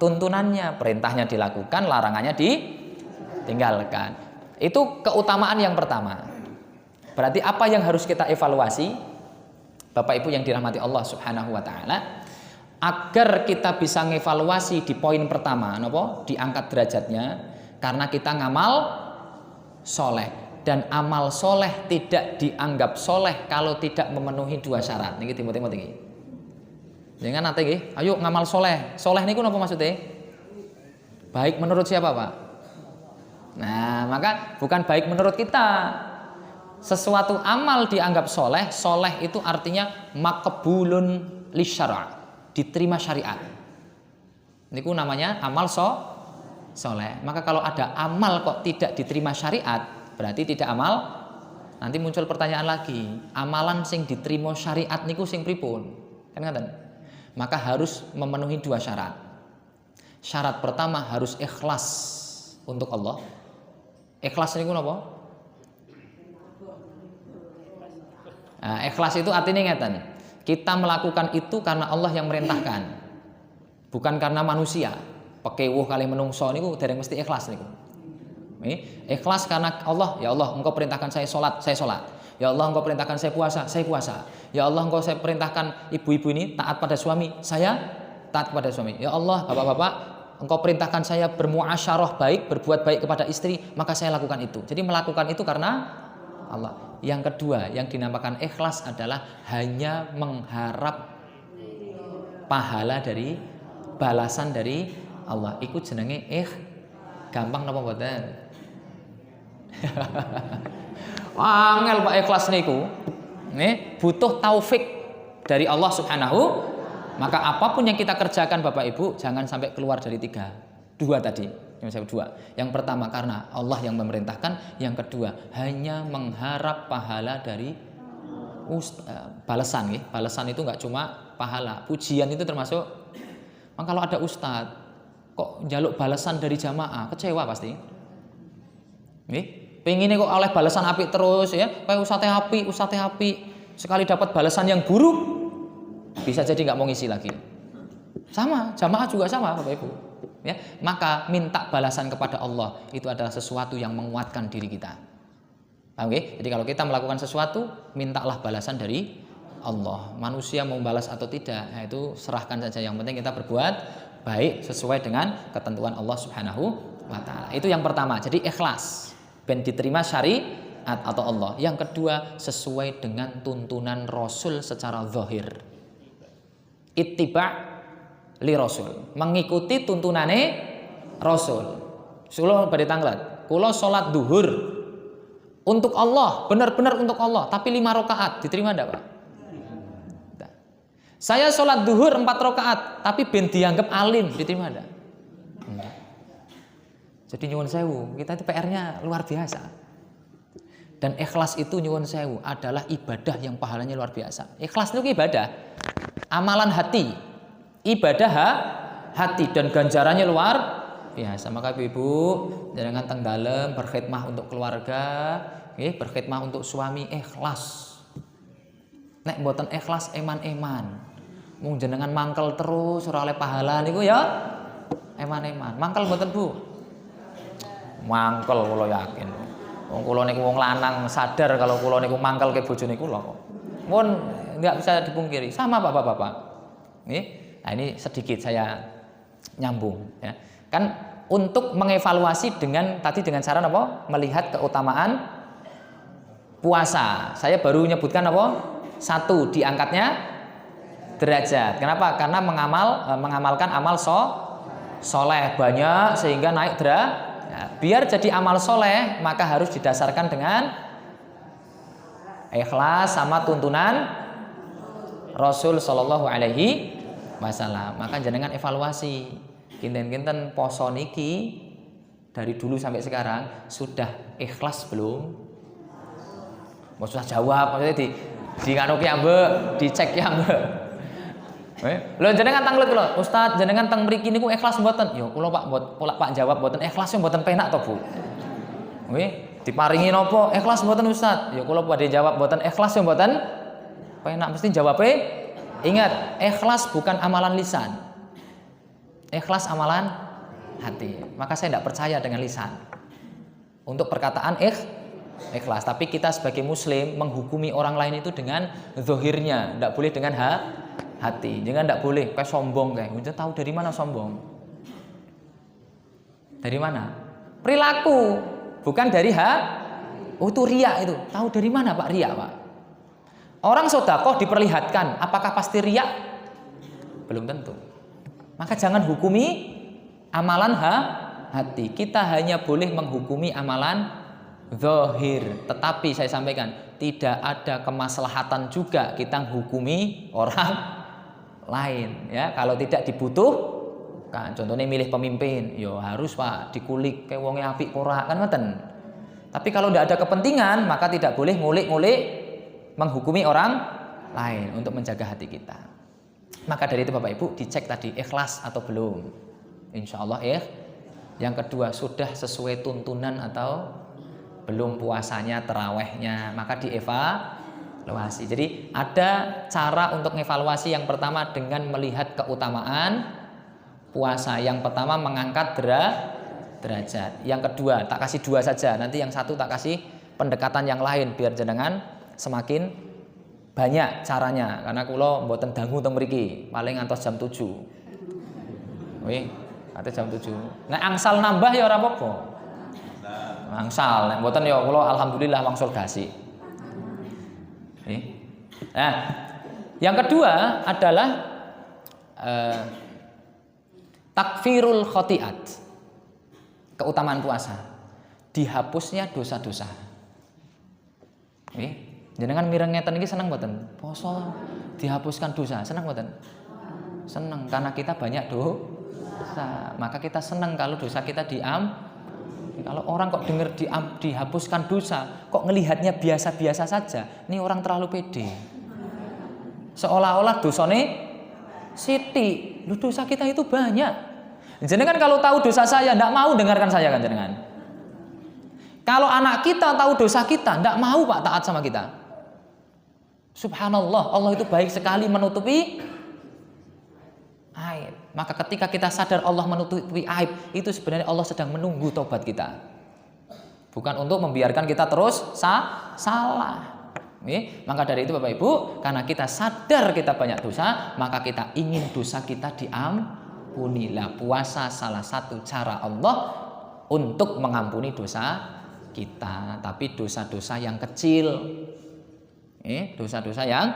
S1: tuntunannya. Perintahnya dilakukan, larangannya ditinggalkan. Itu keutamaan yang pertama. Berarti apa yang harus kita evaluasi, Bapak Ibu yang dirahmati Allah Subhanahu wa taala, agar kita bisa ngevaluasi di poin pertama, napa? Diangkat derajatnya karena kita ngamal soleh. Dan amal soleh tidak dianggap soleh kalau tidak memenuhi dua syarat. Niki timur-timur tinggi. Jangan nanti nggih, ayo ngamal soleh. Soleh niku napa maksudnya? Baik menurut siapa, Pak? Nah, maka bukan baik menurut kita. Sesuatu amal dianggap soleh, soleh itu artinya makbulun lisyara', diterima syariat. Niku namanya amal soleh. Maka kalau ada amal kok tidak diterima syariat, berarti tidak amal. Nanti muncul pertanyaan lagi, amalan sing diterima syariat niku sing pripun? Kan ngaten. Maka harus memenuhi dua syarat. Syarat pertama harus ikhlas untuk Allah. Ikhlas niku napa? Nah, ikhlas itu artinya ngeten. Kita melakukan itu karena Allah yang merintahkan. Bukan karena manusia. Pekewuh kali menungso niku dereng mesti ikhlas niku. Ikhlas karena Allah, ya Allah engkau perintahkan saya sholat, saya sholat. Ya Allah engkau perintahkan saya puasa, saya puasa. Ya Allah engkau saya perintahkan ibu-ibu ini taat pada suami, saya taat kepada suami. Ya Allah bapak-bapak engkau perintahkan saya bermuasyarah baik, berbuat baik kepada istri, maka saya lakukan itu. Jadi melakukan itu karena Allah. Yang kedua yang dinamakan ikhlas adalah hanya mengharap pahala dari balasan dari Allah. Ikut jenenge gampang napa mboten? Angel Pak ikhlas niku. Butuh taufik dari Allah Subhanahu. Maka apapun yang kita kerjakan Bapak Ibu jangan sampai keluar dari dua tadi. Yang pertama karena Allah yang memerintahkan, yang kedua hanya mengharap pahala dari balasan. Balasan itu nggak cuma pahala, pujian itu termasuk. Maka kalau ada ustadz kok njaluk balasan dari jamaah, kecewa pasti. Pengennya kok oleh balasan apik terus ya, kayak ustadz api. Sekali dapat balasan yang buruk, bisa jadi nggak mau ngisi lagi. Sama, jamaah juga sama Bapak Ibu. Ya, maka minta balasan kepada Allah itu adalah sesuatu yang menguatkan diri kita. Paham nggih? Jadi kalau kita melakukan sesuatu, mintalah balasan dari Allah. Manusia mau balas atau tidak, nah itu serahkan saja. Yang penting kita berbuat baik sesuai dengan ketentuan Allah Subhanahu wa taala. Itu yang pertama. Jadi ikhlas ben diterima syariat atau Allah. Yang kedua sesuai dengan tuntunan Rasul secara zahir. ittiba' li Rasul, mengikuti tuntunane Rasul. Kula badhe tanglet, kula salat duhur untuk Allah, benar-benar untuk Allah, tapi 5 rakaat, diterima ndak, Pak? Nah. Saya salat duhur 4 rakaat, tapi ben dianggap alim, diterima ndak? Enggak. Jadi nyuwun sewu, kita itu PR-nya luar biasa. Dan ikhlas itu nyuwun sewu adalah ibadah yang pahalanya luar biasa. Ikhlas itu ibadah, amalan hati, ibadah hati, dan ganjarannya luar biasa. Maka ibu jangan teng dalem berkhidmah untuk keluarga, berkhidmah untuk suami, ikhlas. Nek mboten ikhlas eman-eman, mung jenengan mangkel terus ora oleh pahala niku ya eman-eman. Mangkel mboten Bu? Mangkel kula yakin. Wong kula niku wong lanang sadar kalau kula niku mangkel ke bojone kula kok. Mun enggak bisa dipungkiri. Sama Bapak-bapak. Nggih. Nah, ini sedikit saya nyambung ya. Kan untuk mengevaluasi dengan cara apa? Melihat keutamaan puasa. Saya baru menyebutkan apa? 1 diangkatnya derajat. Kenapa? Karena mengamalkan amal soleh banyak sehingga naik derajat. Ya, biar jadi amal soleh maka harus didasarkan dengan ikhlas sama tuntunan Rasul Shallallahu Alaihi Wasallam. Maka jenengan evaluasi kinten-kinten poso niki dari dulu sampai sekarang sudah ikhlas belum? Mau sudah jawab, maksudnya di nganuki ambek, dicek ya ambek. Lho jenengan tanglet lho, Ustaz, jenengan teng mriki niku ikhlas mboten? Ya kula Pak jawab mboten ikhlas yo mboten penak to, Bu. Nggih, diparingi napa? Ikhlas mboten Ustaz? Ya kula badhe jawab mboten ikhlas yo mboten penak, mesti jawabe ingat, ikhlas bukan amalan lisan. Ikhlas amalan hati. Maka saya tidak percaya dengan lisan untuk perkataan ikhlas. Tapi kita sebagai muslim menghukumi orang lain itu dengan zahirnya, tidak boleh dengan hati. Jangan tidak boleh kayak sombong kayak. Udah tahu dari mana sombong? Dari mana? Perilaku, bukan dari Oh itu riya itu. Tahu dari mana Pak riya, Pak? Orang sedekah diperlihatkan, apakah pasti riya? Belum tentu. Maka jangan hukumi amalan hati. Kita hanya boleh menghukumi amalan zahir. Tetapi saya sampaikan, tidak ada kemaslahatan juga kita menghukumi orang lain. Ya, kalau tidak dibutuhkan, contohnya milih pemimpin, yo harus Pak dikulik kayak wonge apik ora kan ngoten. Tapi kalau tidak ada kepentingan, maka tidak boleh ngulik-ngulik menghukumi orang lain untuk menjaga hati kita. Maka dari itu Bapak Ibu dicek tadi ikhlas atau belum. Insya Allah Yang kedua, sudah sesuai tuntunan atau belum puasanya, terawihnya, maka dievaluasi. Jadi ada cara untuk mengevaluasi. Yang pertama dengan melihat keutamaan puasa. Yang pertama mengangkat derajat. Yang kedua tak kasih 2 saja, nanti yang 1 tak kasih pendekatan yang lain biar jenengan semakin banyak caranya. Karena kula mboten dangu teng mriki, paling ngantos jam 7. Wih, kate jam 7. Nek angsal nambah ya ora apa-apa. Angsal, nek mboten ya kula alhamdulillah wangsul gasi. Nah, yang kedua adalah takfirul khotiat. Keutamaan puasa, dihapusnya dosa-dosa. Jenengan mireng ngeten iki seneng mboten? Poso dihapuskan dosa, seneng mboten? Seneng, karena kita banyak dosa. Maka kita seneng kalau dosa kita Kalau orang kok dengar dihapuskan dosa, kok ngelihatnya biasa-biasa saja, ini orang terlalu pede. Seolah-olah dosane sithik. Loh, dosa kita itu banyak. Jenengan kalau tahu dosa saya, ndak mau dengarkan saya kan jenengan. Kalau anak kita tahu dosa kita, ndak mau Pak taat sama kita. Subhanallah, Allah itu baik sekali menutupi aib. Maka ketika kita sadar Allah menutupi aib, itu sebenarnya Allah sedang menunggu tobat kita. Bukan untuk membiarkan kita terus salah. Maka dari itu Bapak Ibu, karena kita sadar kita banyak dosa, maka kita ingin dosa kita diampunilah. Puasa salah satu cara Allah untuk mengampuni dosa kita, tapi dosa-dosa yang kecil. Dosa-dosa yang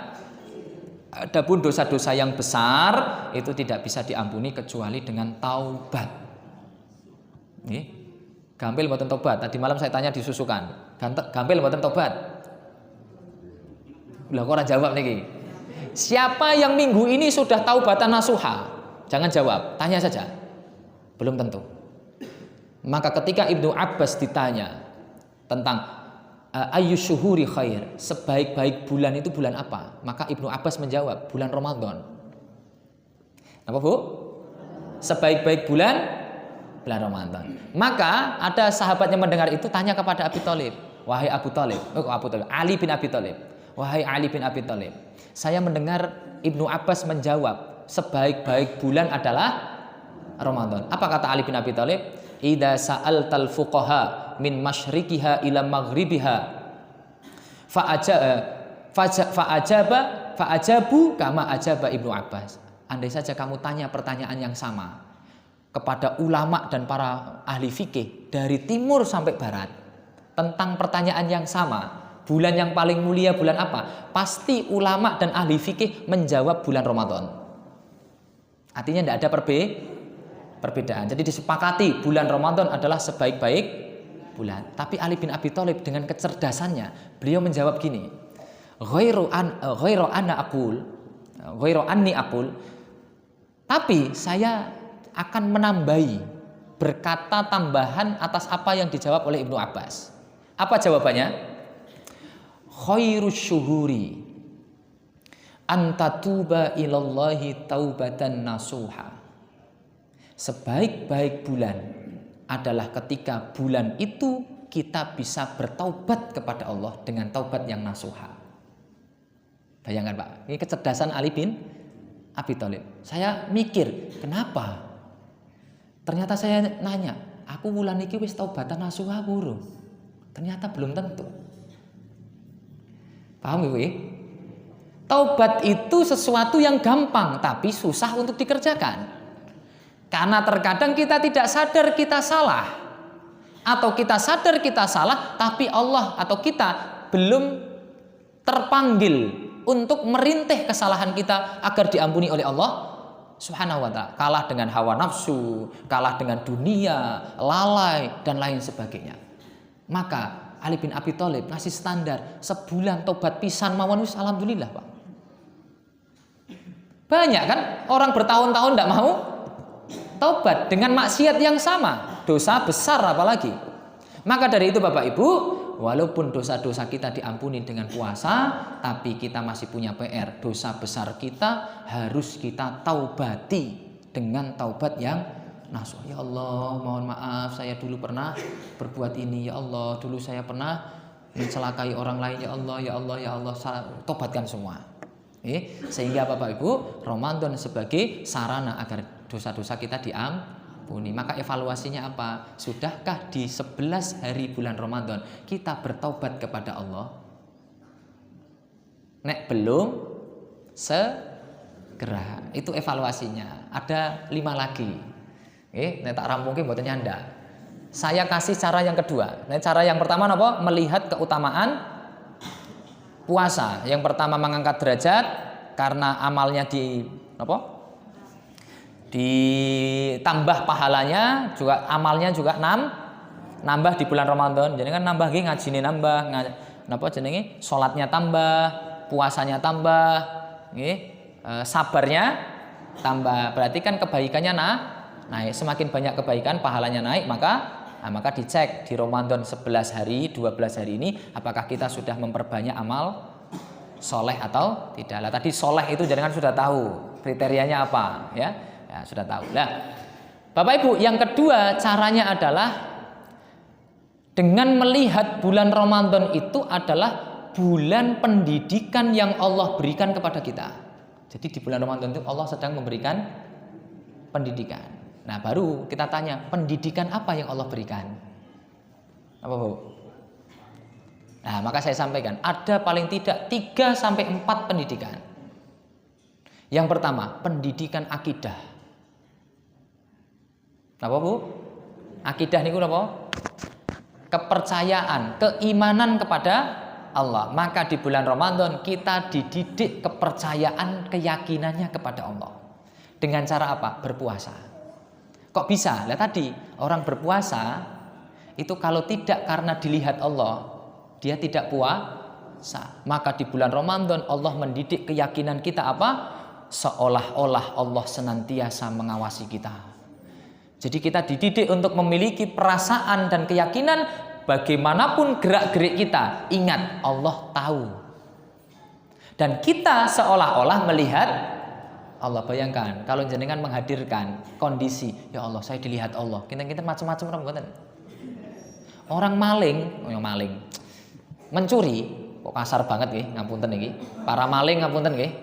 S1: Adapun dosa-dosa yang besar itu tidak bisa diampuni kecuali dengan taubat. Nggih. Gampil mboten tobat. Tadi malam saya tanya disusukan. Gampil mboten tobat. Lah kok ora jawab niki. Siapa yang minggu ini sudah taubatan nasuha? Jangan jawab, tanya saja. Belum tentu. Maka ketika Ibnu Abbas ditanya tentang ayyusyuhuri khair, sebaik-baik bulan itu bulan apa? Maka Ibnu Abbas menjawab, bulan Ramadan. Apa Bu? Sebaik-baik bulan Ramadan. Maka ada sahabat yang mendengar itu tanya kepada Abi Thalib, wahai Abu Thalib, Ali bin Abi Thalib, wahai Ali bin Abi Thalib, saya mendengar Ibnu Abbas menjawab sebaik-baik bulan adalah Ramadan. Apa kata Ali bin Abi Thalib? Idza sa'altal fuqaha min masyriqiha ila maghribiha fa'ajabu kama ajaba Ibnu Abbas. Andai saja kamu tanya pertanyaan yang sama kepada ulama dan para ahli fikih dari timur sampai barat tentang pertanyaan yang sama, bulan yang paling mulia bulan apa? Pasti ulama dan ahli fikih menjawab bulan Ramadan. Artinya tidak ada perbedaan. Jadi disepakati bulan Ramadan adalah sebaik-baik bulan. Tapi Ali bin Abi Thalib dengan kecerdasannya, beliau menjawab gini, ghairu anni aqul, tapi saya akan menambahi, berkata tambahan atas apa yang dijawab oleh Ibnu Abbas. Apa jawabannya? Khairus syuhuri antatuba ilallahi taubatan nasuha. Sebaik-baik bulan adalah ketika bulan itu kita bisa bertaubat kepada Allah dengan taubat yang nasuha. Bayangkan Pak, ini kecerdasan Ali bin Abi Thalib. Saya mikir, kenapa? Ternyata saya nanya, aku bulan ini wis taubatan nasuha burung. Ternyata belum tentu. Paham ya? Taubat itu sesuatu yang gampang tapi susah untuk dikerjakan. Karena terkadang kita tidak sadar kita salah, atau kita sadar kita salah tapi Allah atau kita belum terpanggil untuk merintih kesalahan kita agar diampuni oleh Allah Subhanahu wa ta'ala. Kalah dengan hawa nafsu, kalah dengan dunia, lalai dan lain sebagainya. Maka Ali bin Abi Thalib ngasih standar sebulan tobat pisan mawon wis alhamdulillah Pak. Banyak kan orang bertahun-tahun tidak mau taubat dengan maksiat yang sama, dosa besar apalagi. Maka dari itu Bapak Ibu, walaupun dosa-dosa kita diampuni dengan puasa, tapi kita masih punya PR. Dosa besar kita harus kita taubati dengan taubat yang nasuh. Ya Allah, mohon maaf saya dulu pernah berbuat ini. Ya Allah, dulu saya pernah mencelakai orang lain. Ya Allah, ya Allah, ya Allah, tobatkan semua. Sehingga Bapak Ibu, Ramadan sebagai sarana agar dosa-dosa kita diampuni. Maka evaluasinya apa? Sudahkah di 11 hari bulan Ramadan kita bertaubat kepada Allah? Nek belum, segera. Itu evaluasinya. Ada 5 lagi. Nek tak rampungke mboten nyanda. Saya kasih cara yang kedua. Nek cara yang pertama apa? Melihat keutamaan puasa. Yang pertama mengangkat derajat karena amalnya ditambah pahalanya, juga amalnya juga nambah di bulan Ramadan. Jadi kan nambah ngajine nambah, salatnya tambah, puasanya tambah, sabarnya tambah. Berarti kan kebaikannya naik. Semakin banyak kebaikan pahalanya naik, maka dicek di Ramadan 11 hari, 12 hari ini apakah kita sudah memperbanyak amal soleh atau tidak. Lah tadi soleh itu jangan sudah tahu kriterianya apa ya sudah tahu. Nah Bapak Ibu, yang kedua caranya adalah dengan melihat bulan Ramadan itu adalah bulan pendidikan yang Allah berikan kepada kita. Jadi di bulan Ramadan itu Allah sedang memberikan pendidikan. Nah baru kita tanya, pendidikan apa yang Allah berikan? Apa Bu? Nah maka saya sampaikan, ada paling tidak 3-4 pendidikan. Yang pertama, pendidikan akidah. Apa Bu? Akidah niku apa? Kepercayaan, keimanan kepada Allah. Maka di bulan Ramadan kita dididik kepercayaan, keyakinannya kepada Allah. Dengan cara apa? Berpuasa. Kok bisa? Lah tadi orang berpuasa itu kalau tidak karena dilihat Allah, dia tidak puasa. Maka di bulan Ramadan Allah mendidik keyakinan kita apa? Seolah-olah Allah senantiasa mengawasi kita. Jadi kita dididik untuk memiliki perasaan dan keyakinan bagaimanapun gerak-gerik kita. Ingat, Allah tahu. Dan kita seolah-olah melihat Allah. Bayangkan kalau jenengan menghadirkan kondisi, ya Allah saya dilihat Allah. Kita macam-macam orang. Orang maling, mencuri, kok kasar banget nggih, ngapunten iki. Para maling ngapunten nggih.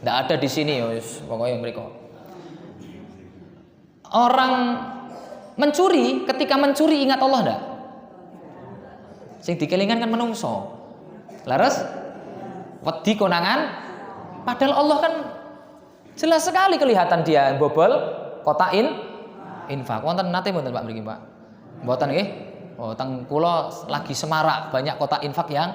S1: Ndak ada di sini ya pokoknya mereka. Orang mencuri, ketika mencuri ingat Allah ndak? Sing dikelingan kan menungso. Laras wedi konangan, padahal Allah kan jelas sekali kelihatan dia bobol kotak infak. Wonten nate mboten Pak mriki Pak? Mboten nggih. Oh, teng kula lagi semarak banyak kotak infak yang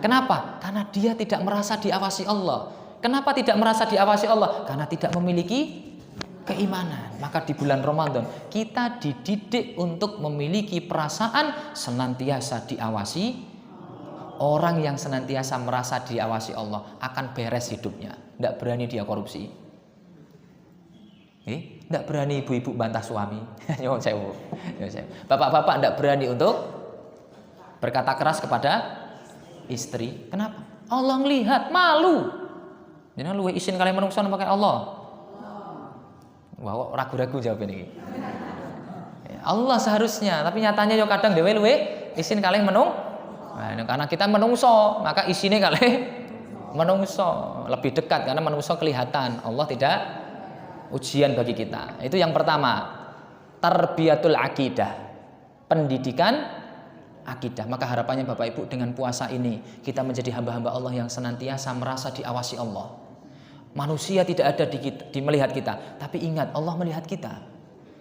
S1: kenapa? Karena dia tidak merasa diawasi Allah. Kenapa tidak merasa diawasi Allah? Karena tidak memiliki keimanan. Maka di bulan Ramadan kita dididik untuk memiliki perasaan senantiasa diawasi. Orang yang senantiasa merasa diawasi Allah akan beres hidupnya. Tidak berani dia korupsi. Tidak berani ibu-ibu bantah suami. Bapak-bapak tidak berani untuk berkata keras kepada istri. Kenapa? Allah melihat, malu. Jadi luwe isin kalian menungso pakai Allah. Wah, ragu-ragu jawab ini. Allah seharusnya, tapi nyatanya yo kadang dewe luwe isin kalian menung. Nah, karena kita menungso, maka isinnya kalian menungso lebih dekat karena menungso kelihatan. Allah tidak ujian bagi kita. Itu yang pertama, tarbiyatul akidah, pendidikan akidah. Maka harapannya Bapak Ibu dengan puasa ini kita menjadi hamba-hamba Allah yang senantiasa merasa diawasi Allah. Manusia tidak ada di melihat kita, tapi ingat Allah melihat kita.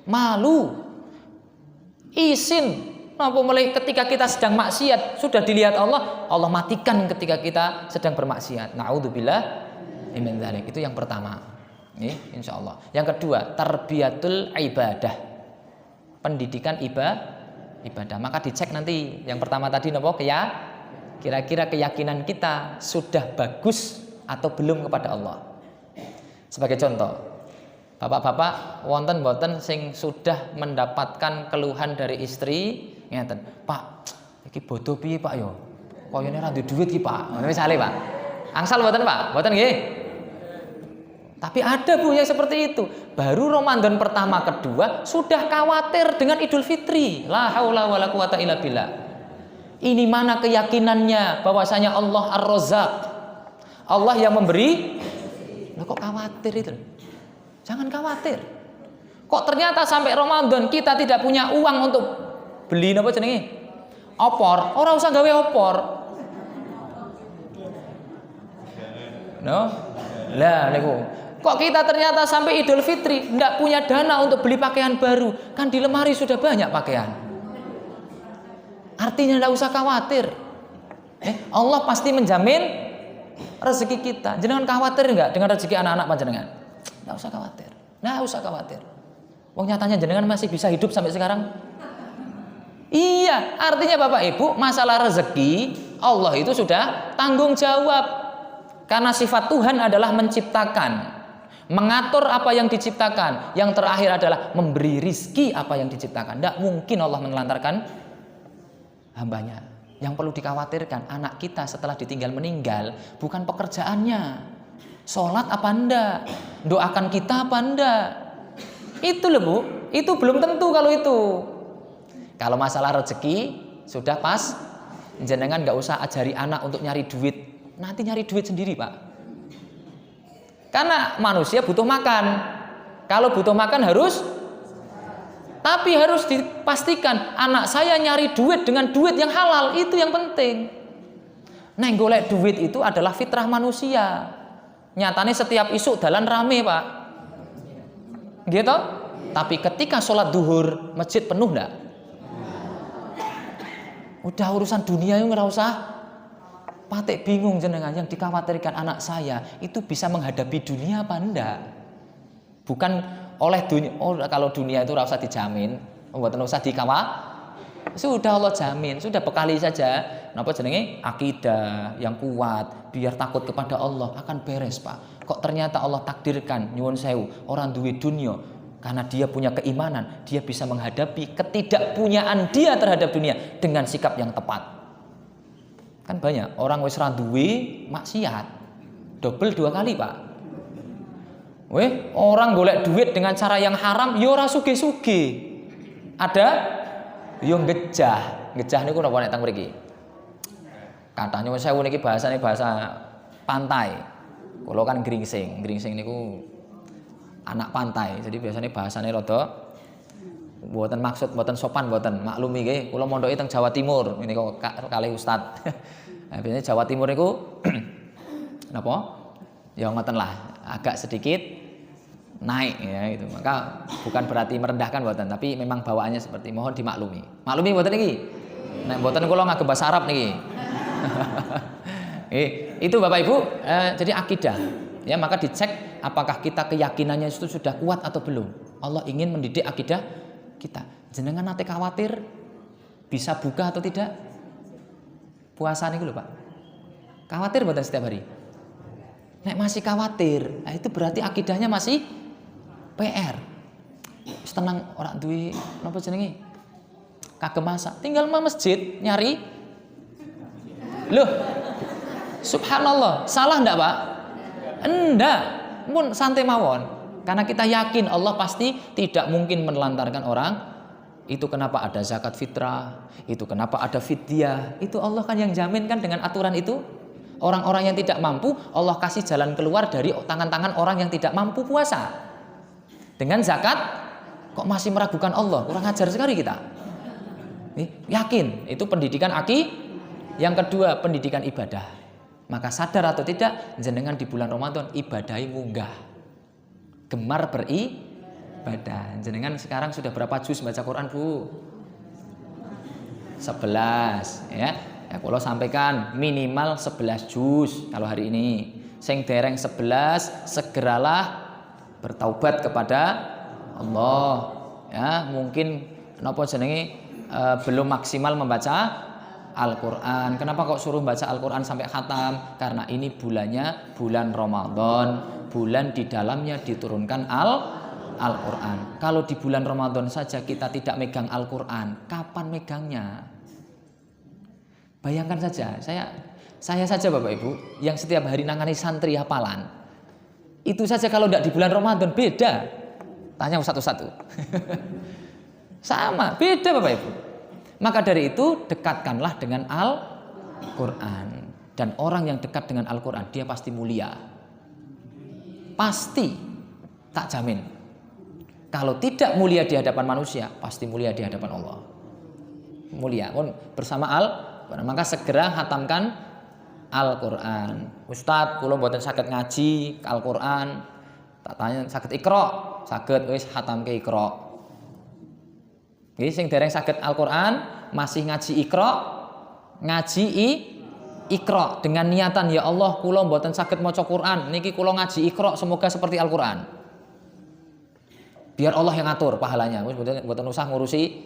S1: Malu, izin, ketika kita sedang maksiat sudah dilihat Allah, Allah matikan ketika kita sedang bermaksiat. Na'udzubillah min dzalik. Itu yang pertama. Insya Allah. Yang kedua, tarbiyatul ibadah, pendidikan ibadah. Maka dicek nanti. Yang pertama tadi nopo kira-kira keyakinan kita sudah bagus atau belum kepada Allah. Sebagai contoh, bapak-bapak wonten boten sing sudah mendapatkan keluhan dari istri, ngeten, Pak, iki bodoh piye Pak yo? Koyone ra duwe duit iki Pak. Misale Pak. Angsal boten Pak? Boten nggih. Tapi ada Bu yang seperti itu. Baru Ramadan pertama kedua sudah khawatir dengan Idul Fitri. La haula wala quwata illa billah. Ini mana keyakinannya bahwasanya Allah Ar-Razzaq. Allah yang memberi. Loh, kok khawatir itu? Jangan khawatir. Kok ternyata sampai Ramadan kita tidak punya uang untuk beli napa jenenge? Opor. Ora usah gawe opor. No? Lah niku. Kok kita ternyata sampai Idul Fitri tidak punya dana untuk beli pakaian baru? Kan di lemari sudah banyak pakaian. Artinya tidak usah khawatir. Allah pasti menjamin rezeki kita. Jenengan khawatir enggak dengan rezeki anak-anak panjenengan? Tidak usah khawatir. Nah, usah khawatir. Wong nyatanya jenengan masih bisa hidup sampai sekarang. Iya, artinya Bapak Ibu, masalah rezeki Allah itu sudah tanggung jawab. Karena sifat Tuhan adalah menciptakan, mengatur apa yang diciptakan. Yang terakhir adalah memberi rizki apa yang diciptakan. Tidak mungkin Allah menelantarkan hambanya. Yang perlu dikhawatirkan anak kita setelah ditinggal meninggal bukan pekerjaannya, sholat apa enggak, doakan kita apa enggak. Itu loh Bu, itu belum tentu kalau itu. Kalau masalah rezeki sudah pas, jenengan nggak usah ajari anak untuk nyari duit. Nanti nyari duit sendiri Pak. Karena manusia butuh makan. Kalau butuh makan harus, tapi harus dipastikan anak saya nyari duit dengan duit yang halal. Itu yang penting. Neng golek duit itu adalah fitrah manusia. Nyatanya setiap isu dalan rame Pak. Gitu. Tapi ketika sholat duhur masjid penuh enggak? Udah urusan dunia yang nggak usah Patek bingung jenengan, yang dikhawatirkan anak saya itu bisa menghadapi dunia apa enggak? Bukan oleh dunia. Oh, kalau dunia itu ora usah dijamin, mboten usah dikawal. Sudah Allah jamin, sudah bekali saja. Napa jenenge? Akidah yang kuat, biar takut kepada Allah akan beres, Pak. Kok ternyata Allah takdirkan nyuwun sewu orang duwe dunia, karena dia punya keimanan, dia bisa menghadapi ketidakpunyaan dia terhadap dunia dengan sikap yang tepat. Kan banyak orang wis ra duwe maksiat. Double 2 kali, Pak. Orang golek duit dengan cara yang haram ya ora sugih-sugih. Ada yo ngejah. Ngejah niku napa nek teng mriki? Katanya wis sewu niki bahasane bahasa pantai. Kula kan gringsing. Gringsing niku anak pantai. Jadi biasanya bahasane rada mboten maksud, mboten sopan, mboten maklumi nggih. Kula mondoke teng Jawa Timur. Ini kok kalih ustad. Nah, biasanya Jawa Timur niku napa? Ya ngoten lah, agak sedikit naik ya gitu. Maka bukan berarti merendahkan mboten, tapi memang bawaannya seperti mohon dimaklumi. Maklumi mboten niki? Nek mboten kula ngagem bahasa Arab niki. Itu Bapak Ibu, jadi akidah. Ya, maka dicek apakah kita keyakinannya itu sudah kuat atau belum. Allah ingin mendidik akidah kita. Jenengan nate khawatir bisa buka atau tidak? Puasa niku lho, Pak. Khawatir mboten setiap hari? Nek masih khawatir, nah itu berarti akidahnya masih PR. Tenang, orang duwe napa jenenge? Kagem masak, tinggal ma masjid nyari. Loh. Subhanallah, salah ndak, Pak? Enggak, pun santai mawon. Karena kita yakin Allah pasti tidak mungkin menelantarkan orang. Itu kenapa ada zakat fitrah, itu kenapa ada fidyah. Itu Allah kan yang jamin kan dengan aturan itu. Orang-orang yang tidak mampu, Allah kasih jalan keluar dari tangan-tangan orang yang tidak mampu puasa. Dengan zakat, kok masih meragukan Allah? Kurang ajar sekali kita. Yakin, itu pendidikan Yang kedua, pendidikan ibadah. Maka sadar atau tidak, jenengan di bulan Ramadan ibadahi munggah. Gemar beribadah. Jenengan sekarang sudah berapa juz baca Quran, Bu? 11 ya. Ya kalau sampaikan minimal 11 juz kalau hari ini. Sing dereng 11 segeralah bertaubat kepada Allah. Ya, mungkin napa jenenge belum maksimal membaca Al-Quran. Kenapa kok suruh baca Al-Quran sampai khatam? Karena ini bulannya bulan Ramadan, bulan di dalamnya diturunkan Al-Quran. Kalau di bulan Ramadan saja kita tidak megang Al-Quran, kapan megangnya? Bayangkan saja, saya saja Bapak Ibu yang setiap hari nangani santri hafalan. Itu saja kalau tidak di bulan Ramadan beda. Tanya satu-satu. Sama, beda Bapak Ibu. Maka dari itu dekatkanlah dengan Al-Quran. Dan orang yang dekat dengan Al-Quran dia pasti mulia. Pasti, tak jamin. Kalau tidak mulia di hadapan manusia, pasti mulia di hadapan Allah. Mulia pun bersama maka segera hatamkan Al-Quran. Ustadz, kula mboten saged ngaji Al-Quran. Tak tanya saged Iqra, saged wis hatamke Iqra. Nggih sing dereng saged Al-Quran masih ngaji Iqra, ngaji Iqra dengan niatan ya Allah kula mboten saged maca Quran, niki kula ngaji Iqra semoga seperti Al-Quran. Biar Allah yang ngatur pahalanya, wis mboten usah ngurusi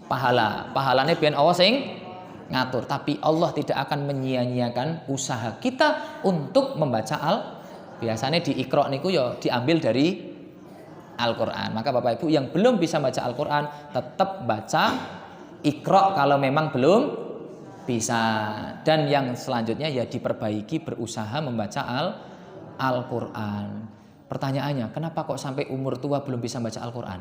S1: pahala. Pahalane biyen Allah sing ngatur, tapi Allah tidak akan menyia-nyiakan usaha kita untuk membaca biasanya di Iqra niku ya diambil dari Al-Quran. Maka Bapak Ibu yang belum bisa baca Al-Quran tetap baca Iqra kalau memang belum bisa. Dan yang selanjutnya ya diperbaiki, berusaha membaca Al-Quran. Pertanyaannya, kenapa kok sampai umur tua belum bisa baca Al-Quran?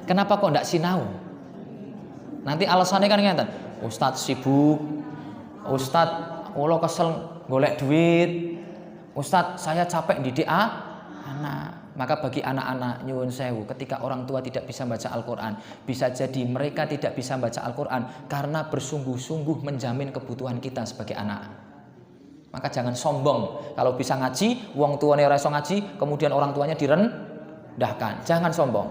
S1: Kenapa kok tidak sinau? Nanti alasannya kan ngeten, Ustadz sibuk, Ustadz kula kesel golek duit, Ustadz saya capek didik anak. Maka bagi anak-anak nyuwun sewu, ketika orang tua tidak bisa baca Al-Quran, bisa jadi mereka tidak bisa baca Al-Quran karena bersungguh-sungguh menjamin kebutuhan kita sebagai anak. Maka jangan sombong kalau bisa ngaji, wong tuane ora iso ngaji, kemudian orang tuanya direndahkan. Jangan sombong.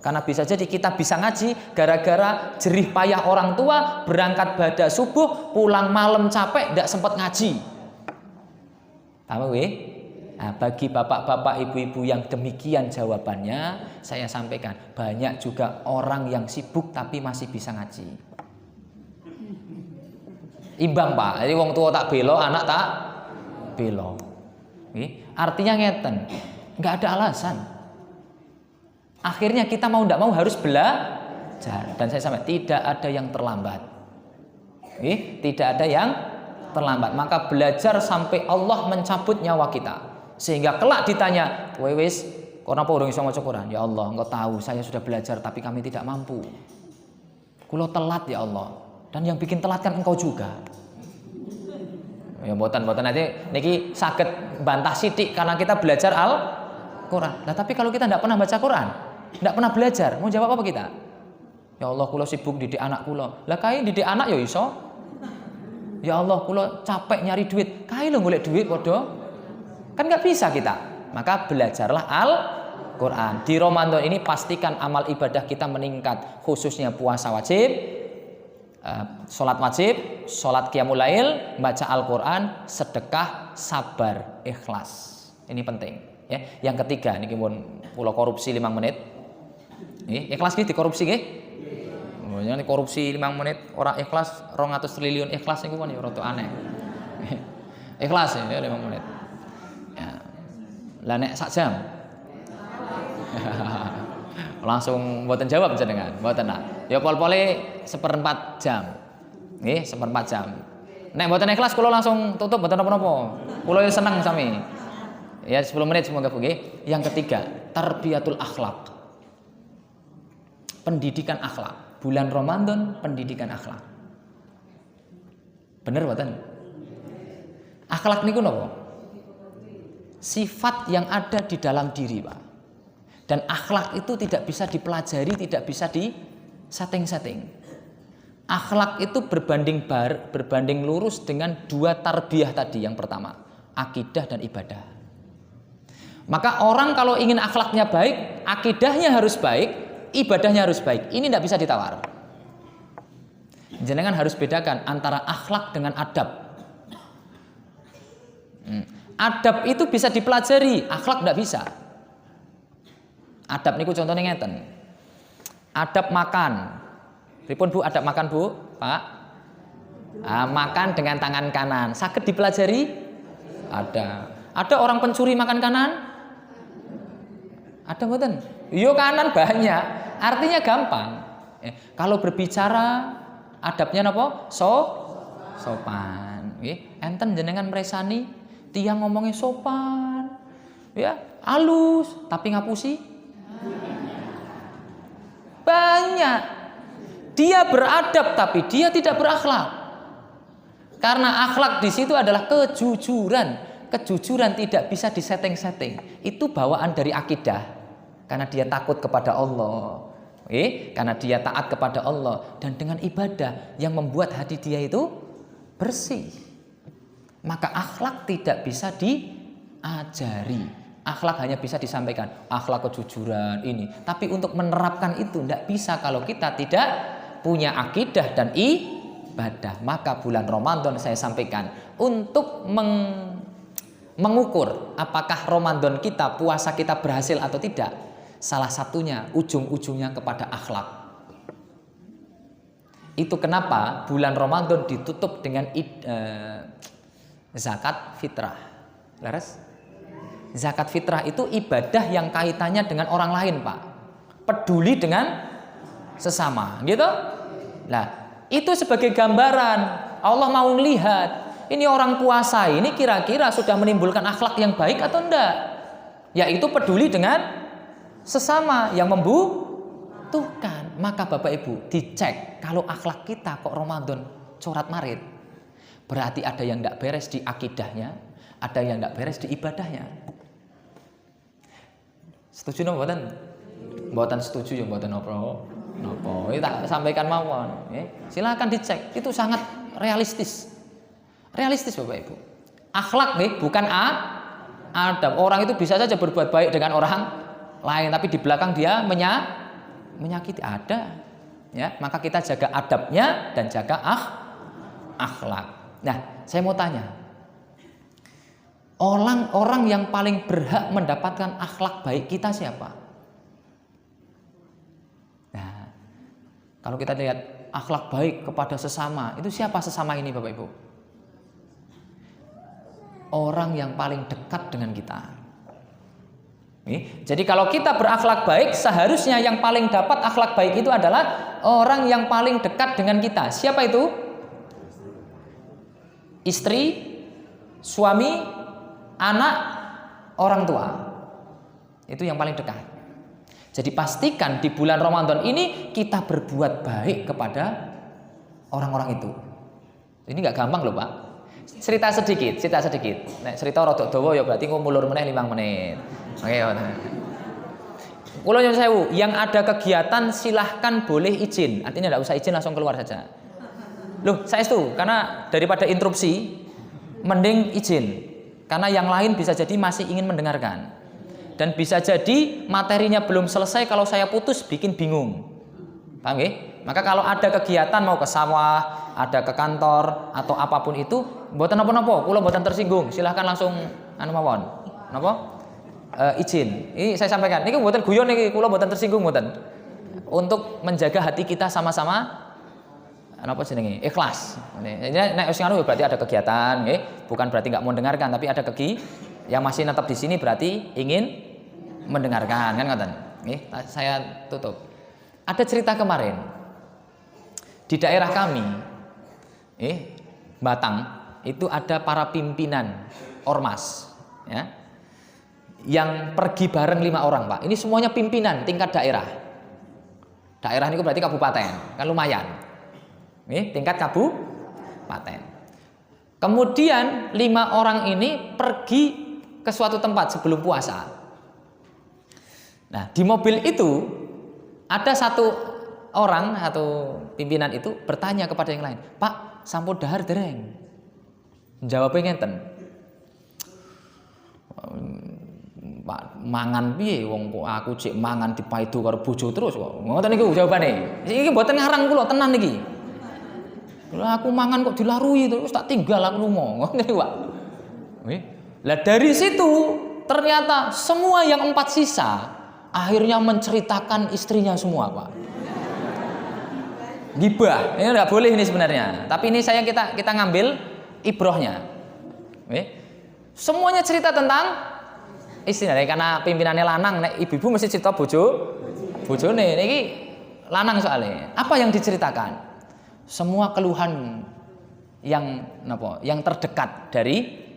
S1: Karena bisa jadi kita bisa ngaji gara-gara jerih payah orang tua, berangkat pada subuh, pulang malam capek, tidak sempat ngaji. Paham gue? Nah, bagi bapak-bapak, ibu-ibu yang demikian jawabannya, saya sampaikan banyak juga orang yang sibuk tapi masih bisa ngaji. Imbang Pak, jadi wong tua tak belo, anak tak belo. Artinya ngeten, nggak ada alasan. Akhirnya kita mau tidak mau harus belajar. Dan saya sampaikan tidak ada yang terlambat. Tidak ada yang terlambat. Maka belajar sampai Allah mencabut nyawa kita. Sehingga kelak ditanya, wis, kenapa orang iso maca Quran? Ya Allah, engkau tahu saya sudah belajar tapi kami tidak mampu. Kulo telat ya Allah. Dan yang bikin telat kan engkau juga. Ya mboten nanti niki saged bantah sithik karena kita belajar Al-Quran. Nah tapi kalau kita tidak pernah baca Quran, tidak pernah belajar, mau jawab apa kita? Ya Allah, kulo sibuk didik anak kulo. Lah kae didik anak ya iso. Ya Allah, kulo capek nyari duit. Kae lho golek duit padha. Kan nggak bisa kita. Maka belajarlah Al-Quran. Di Ramadan ini pastikan amal ibadah kita meningkat, khususnya puasa wajib, sholat wajib, sholat qiyamul lail, baca Al-Quran, sedekah, sabar, ikhlas. Ini penting. Ya. Yang ketiga, ini pun pulau korupsi 5 menit. Ikhlas gitu, korupsi gitu. Ini korupsi 5 menit, orang ikhlas 200 triliun ikhlas ini kan ya rada aneh. Ikhlas ya 5 menit. Ya. Lah nek sak jam. Langsung mboten jawab jenengan, mboten nak. Ya pol-pole 1/4 jam. Nggih, 1/4 jam. Nek mboten ikhlas kula langsung tutup mboten napa-napa. Kula yo seneng sami. Ya 10 menit semoga nggih. Yang ketiga, tarbiyatul akhlak. Pendidikan akhlak. Bulan Ramadan pendidikan akhlak. Bener mboten? Akhlak niku napa? Sifat yang ada di dalam diri, Pak. Dan akhlak itu tidak bisa dipelajari, tidak bisa di-setting-setting. Akhlak itu berbanding lurus dengan 2 tarbiyah tadi. Yang pertama, akidah dan ibadah. Maka orang kalau ingin akhlaknya baik, akidahnya harus baik, ibadahnya harus baik. Ini tidak bisa ditawar. Jenengan harus bedakan antara akhlak dengan adab. Adab itu bisa dipelajari, akhlak tidak bisa. Adab niku contohnya ngeten. Adab makan. Pripun Bu adab makan Bu? Pak? Makan dengan tangan kanan. Saged dipelajari? Ada. Ada orang pencuri makan kanan? Ada mboten? Yo kanan banyak. Artinya gampang. Kalau berbicara adabnya napa? Sopan. Enten jenengan mresani tiyang ngomongnya sopan. Ya, halus tapi ngapusi. Banyak. Dia beradab tapi dia tidak berakhlak. Karena akhlak di situ adalah kejujuran. Kejujuran tidak bisa disetting-setting. Itu bawaan dari akidah. Karena dia takut kepada Allah. Karena dia taat kepada Allah. Dan dengan ibadah yang membuat hati dia itu bersih. Maka akhlak tidak bisa diajari. Akhlak hanya bisa disampaikan. Akhlak kejujuran ini. Tapi untuk menerapkan itu tidak bisa kalau kita tidak punya akidah dan ibadah. Maka bulan Ramadan saya sampaikan untuk mengukur apakah Ramadan kita, puasa kita berhasil atau tidak. Salah satunya ujung-ujungnya kepada akhlak. Itu kenapa bulan Ramadan ditutup dengan zakat fitrah. Laras? Zakat fitrah itu ibadah yang kaitannya dengan orang lain, Pak. Peduli dengan sesama, gitu. Nah, itu sebagai gambaran Allah mau melihat ini orang puasa ini kira-kira sudah menimbulkan akhlak yang baik atau enggak? Yaitu peduli dengan sesama yang membutuhkan. Maka Bapak Ibu dicek kalau akhlak kita kok Ramadan corat marit. Berarti ada yang enggak beres di akidahnya, ada yang enggak beres di ibadahnya. Setuju napa mboten? Mboten setuju ya mboten napa. Ini tak sampaikan mawon, silakan dicek. Itu sangat realistis. Realistis Bapak Ibu. Akhlak nih bukan adab. Orang itu bisa saja berbuat baik dengan orang lain, tapi di belakang dia menyakiti? Ada. Ya, maka kita jaga adabnya dan jaga akhlak. Nah, saya mau tanya. Orang yang paling berhak mendapatkan akhlak baik kita siapa? Nah, kalau kita lihat akhlak baik kepada sesama, itu siapa sesama ini Bapak Ibu? Orang yang paling dekat dengan kita. Jadi kalau kita berakhlak baik, seharusnya yang paling dapat akhlak baik itu adalah orang yang paling dekat dengan kita. Siapa itu? Istri, suami, anak, orang tua. Itu yang paling dekat. Jadi pastikan di bulan Ramadan ini kita berbuat baik kepada orang-orang itu. Ini nggak gampang loh Pak. Cerita sedikit. Nek cerita rodok dawa ya berarti ngumulur meneh 5 menit. Oke. Kula nyuwun sewu, yang ada kegiatan silahkan boleh izin. Artinya tidak usah izin, langsung keluar saja. Loh, saestu, karena daripada interupsi mending izin. Karena yang lain bisa jadi masih ingin mendengarkan. Dan bisa jadi materinya belum selesai, kalau saya putus bikin bingung. Paham nggih? Maka kalau ada kegiatan mau ke sawah, ada ke kantor atau apapun itu, mboten napa-napa, kula mboten tersinggung, silahkan langsung anu mawon. Napa? Izin. Ini saya sampaikan. Niki mboten guyon niki, kula mboten tersinggung mboten. Untuk menjaga hati kita sama-sama apa jenenge? Ikhlas. Nek wis ngono berarti ada kegiatan, nggih. Bukan berarti enggak mau dengarkan, tapi ada yang masih tetap di sini berarti ingin mendengarkan, kan ngoten. Nggih, saya tutup. Ada cerita kemarin. Di daerah kami, Batang, itu ada para pimpinan ormas, ya, yang pergi bareng 5 orang, Pak. Ini semuanya pimpinan tingkat daerah. Daerah ini berarti kabupaten, kan lumayan. Tingkat kabupaten. Kemudian 5 orang ini pergi ke suatu tempat sebelum puasa. Nah, di mobil itu ada satu orang atau pimpinan itu bertanya kepada yang lain, Pak, sampun dahar dereng? Jawabnya ngeten, Pak, mangan piye wong kok aku cek mangan dipaidu karo bojo terus kok. Ngoten niku jawabane. Iki mboten ngarang kula tenan iki. Lah aku mangan kok dilarui terus tak tinggal aku lunga. Ngoten niku, Pak. Lah dari situ ternyata semua yang 4 sisa akhirnya menceritakan istrinya semua, Pak. Gibah, ini nggak boleh ini sebenarnya. Tapi ini kita ngambil ibrohnya. Semuanya cerita tentang istri. Karena pimpinannya lanang, nek ibu-ibu mesti cerita bojone. Niki lanang soalnya. Apa yang diceritakan? Semua keluhan yang terdekat dari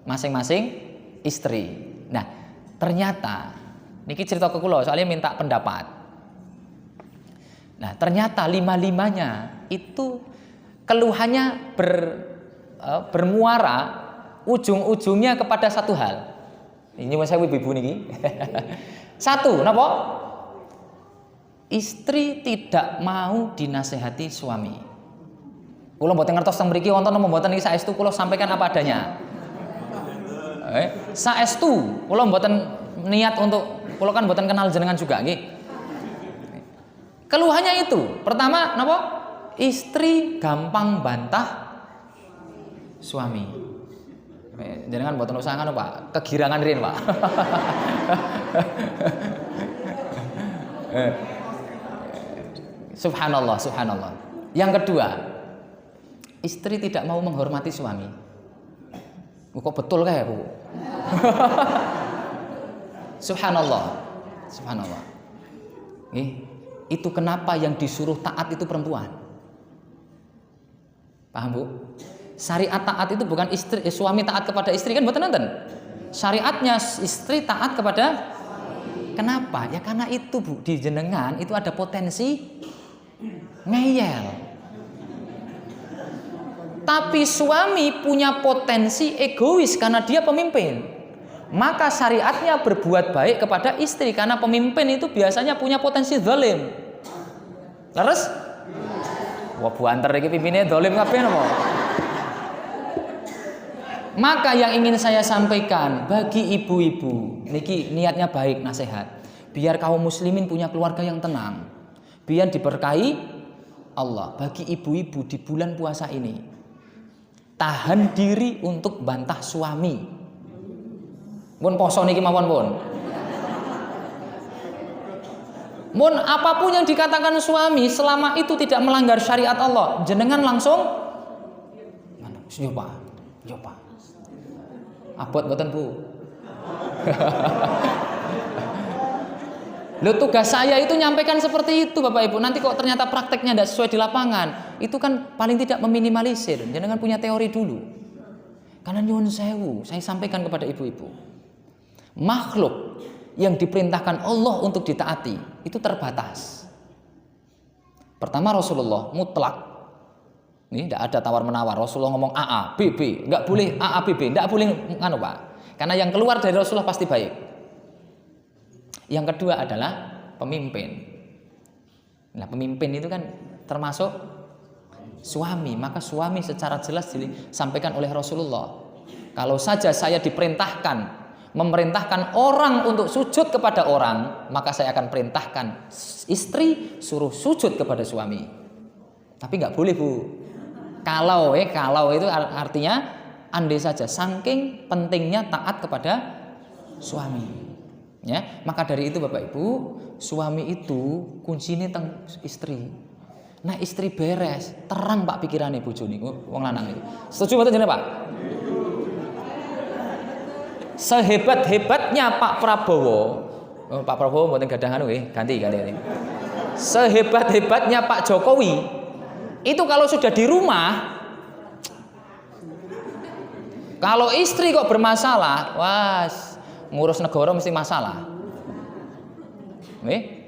S1: masing-masing istri. Nah, ternyata niki cerita ke kula soalnya minta pendapat. Nah, ternyata 5-5-nya itu keluhannya bermuara ujung-ujungnya kepada satu hal. Ini saya ibu-ibu niki. Satu, napa? Istri tidak mau dinasehati suami. Kula mboten ngertos teng mriki wonten napa mboten niki saestu kula sampaikan apa adanya. Saestu kula mboten niat untuk kula kan mboten kenal jenengan juga nggih. Keluhannya itu, pertama, napa? Istri gampang bantah suami. Jangan buatan usaha kan, Pak? Kegirangan rin, Pak. Subhanallah. Yang kedua, istri tidak mau menghormati suami. Kok betul kayak Bu? Subhanallah. Itu kenapa yang disuruh taat itu perempuan. Paham Bu? Syariat taat itu bukan suami taat kepada istri, kan mboten nonton. Syariatnya istri taat kepada. Kenapa? Ya karena itu Bu, di jenengan itu ada potensi ngeyel. Tapi suami punya potensi egois karena dia pemimpin. Maka syariatnya berbuat baik kepada istri karena pemimpin itu biasanya punya potensi zalim. Terus? Wah, buanter iki pimpinane zalim kabeh napa? Maka yang ingin saya sampaikan bagi ibu-ibu, niki niatnya baik nasihat. Biar kaum muslimin punya keluarga yang tenang. biar diberkahi Allah. Bagi ibu-ibu di bulan puasa ini, tahan diri untuk bantah suami. Mun poso niki mawon pun. Mun apapun yang dikatakan suami selama itu tidak melanggar syariat Allah, jenengan langsung nyoba. Abot mboten, Bu? Loh, tugas saya itu nyampaikan seperti itu Bapak Ibu. Nanti kok ternyata prakteknya tidak sesuai di lapangan, itu kan paling tidak meminimalisir. Jangan punya teori dulu. Karena nyuwun sewu, saya sampaikan kepada ibu-ibu, makhluk yang diperintahkan Allah untuk ditaati itu terbatas. Pertama, Rasulullah mutlak. Ini tidak ada tawar-menawar. Rasulullah ngomong AA, BB, nggak boleh AA, BB, nggak boleh nganu Pak. Karena yang keluar dari Rasulullah pasti baik. Yang kedua adalah pemimpin. Nah, pemimpin itu kan termasuk suami. Maka suami secara jelas disampaikan oleh Rasulullah. Kalau saja saya memerintahkan orang untuk sujud kepada orang, maka saya akan perintahkan istri suruh sujud kepada suami. Tapi nggak boleh, Bu. Kalau itu artinya andai saja saking pentingnya taat kepada suami. Ya, maka dari itu Bapak Ibu, suami itu kuncinya teng istri. Nah, istri beres, terang Pak pikirane bojone wong lanang iki. Setuju mboten jenengan, Pak? Sehebat-hebatnya Pak Prabowo, Pak Prabowo mboten gadah anu nggih, ganti. Sehebat-hebatnya Pak Jokowi, itu kalau sudah di rumah, kalau istri kok bermasalah, ngurus negara mesti masalah.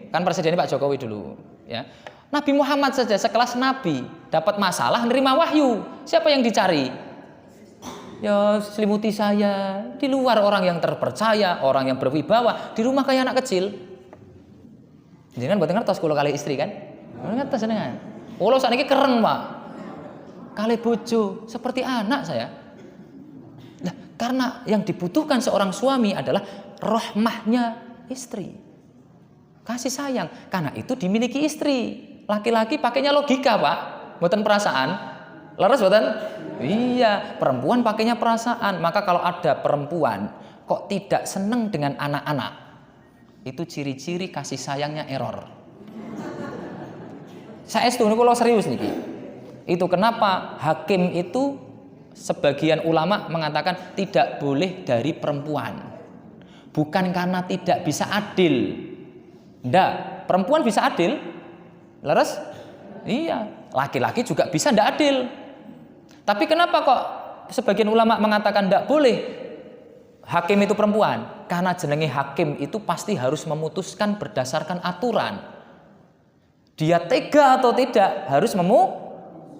S1: Kan presidennya Pak Jokowi dulu, ya. Nabi Muhammad saja sekelas nabi dapat masalah nerima wahyu. Siapa yang dicari? Ya selimuti saya. Di luar orang yang terpercaya, orang yang berwibawa, di rumah kayak anak kecil. Jangan buat ngertos kalau kali istri kan? Ngertos jenengan. Kalau saat ini keren Pak. Kali bojo seperti anak saya. Karena yang dibutuhkan seorang suami adalah rahmahnya istri. Kasih sayang. Karena itu dimiliki istri. Laki-laki pakainya logika, Pak. Buatan perasaan. Leres buatan? Iya. Perempuan pakainya perasaan. Maka kalau ada perempuan kok tidak seneng dengan anak-anak, itu ciri-ciri kasih sayangnya error. Saya setuju kalau serius nih. Itu kenapa hakim itu sebagian ulama mengatakan tidak boleh dari perempuan. Bukan karena tidak bisa adil. Ndak, perempuan bisa adil. Leres? Iya, laki-laki juga bisa ndak adil. Tapi kenapa kok sebagian ulama mengatakan ndak boleh hakim itu perempuan? Karena jenenge hakim itu pasti harus memutuskan berdasarkan aturan. Dia tega atau tidak harus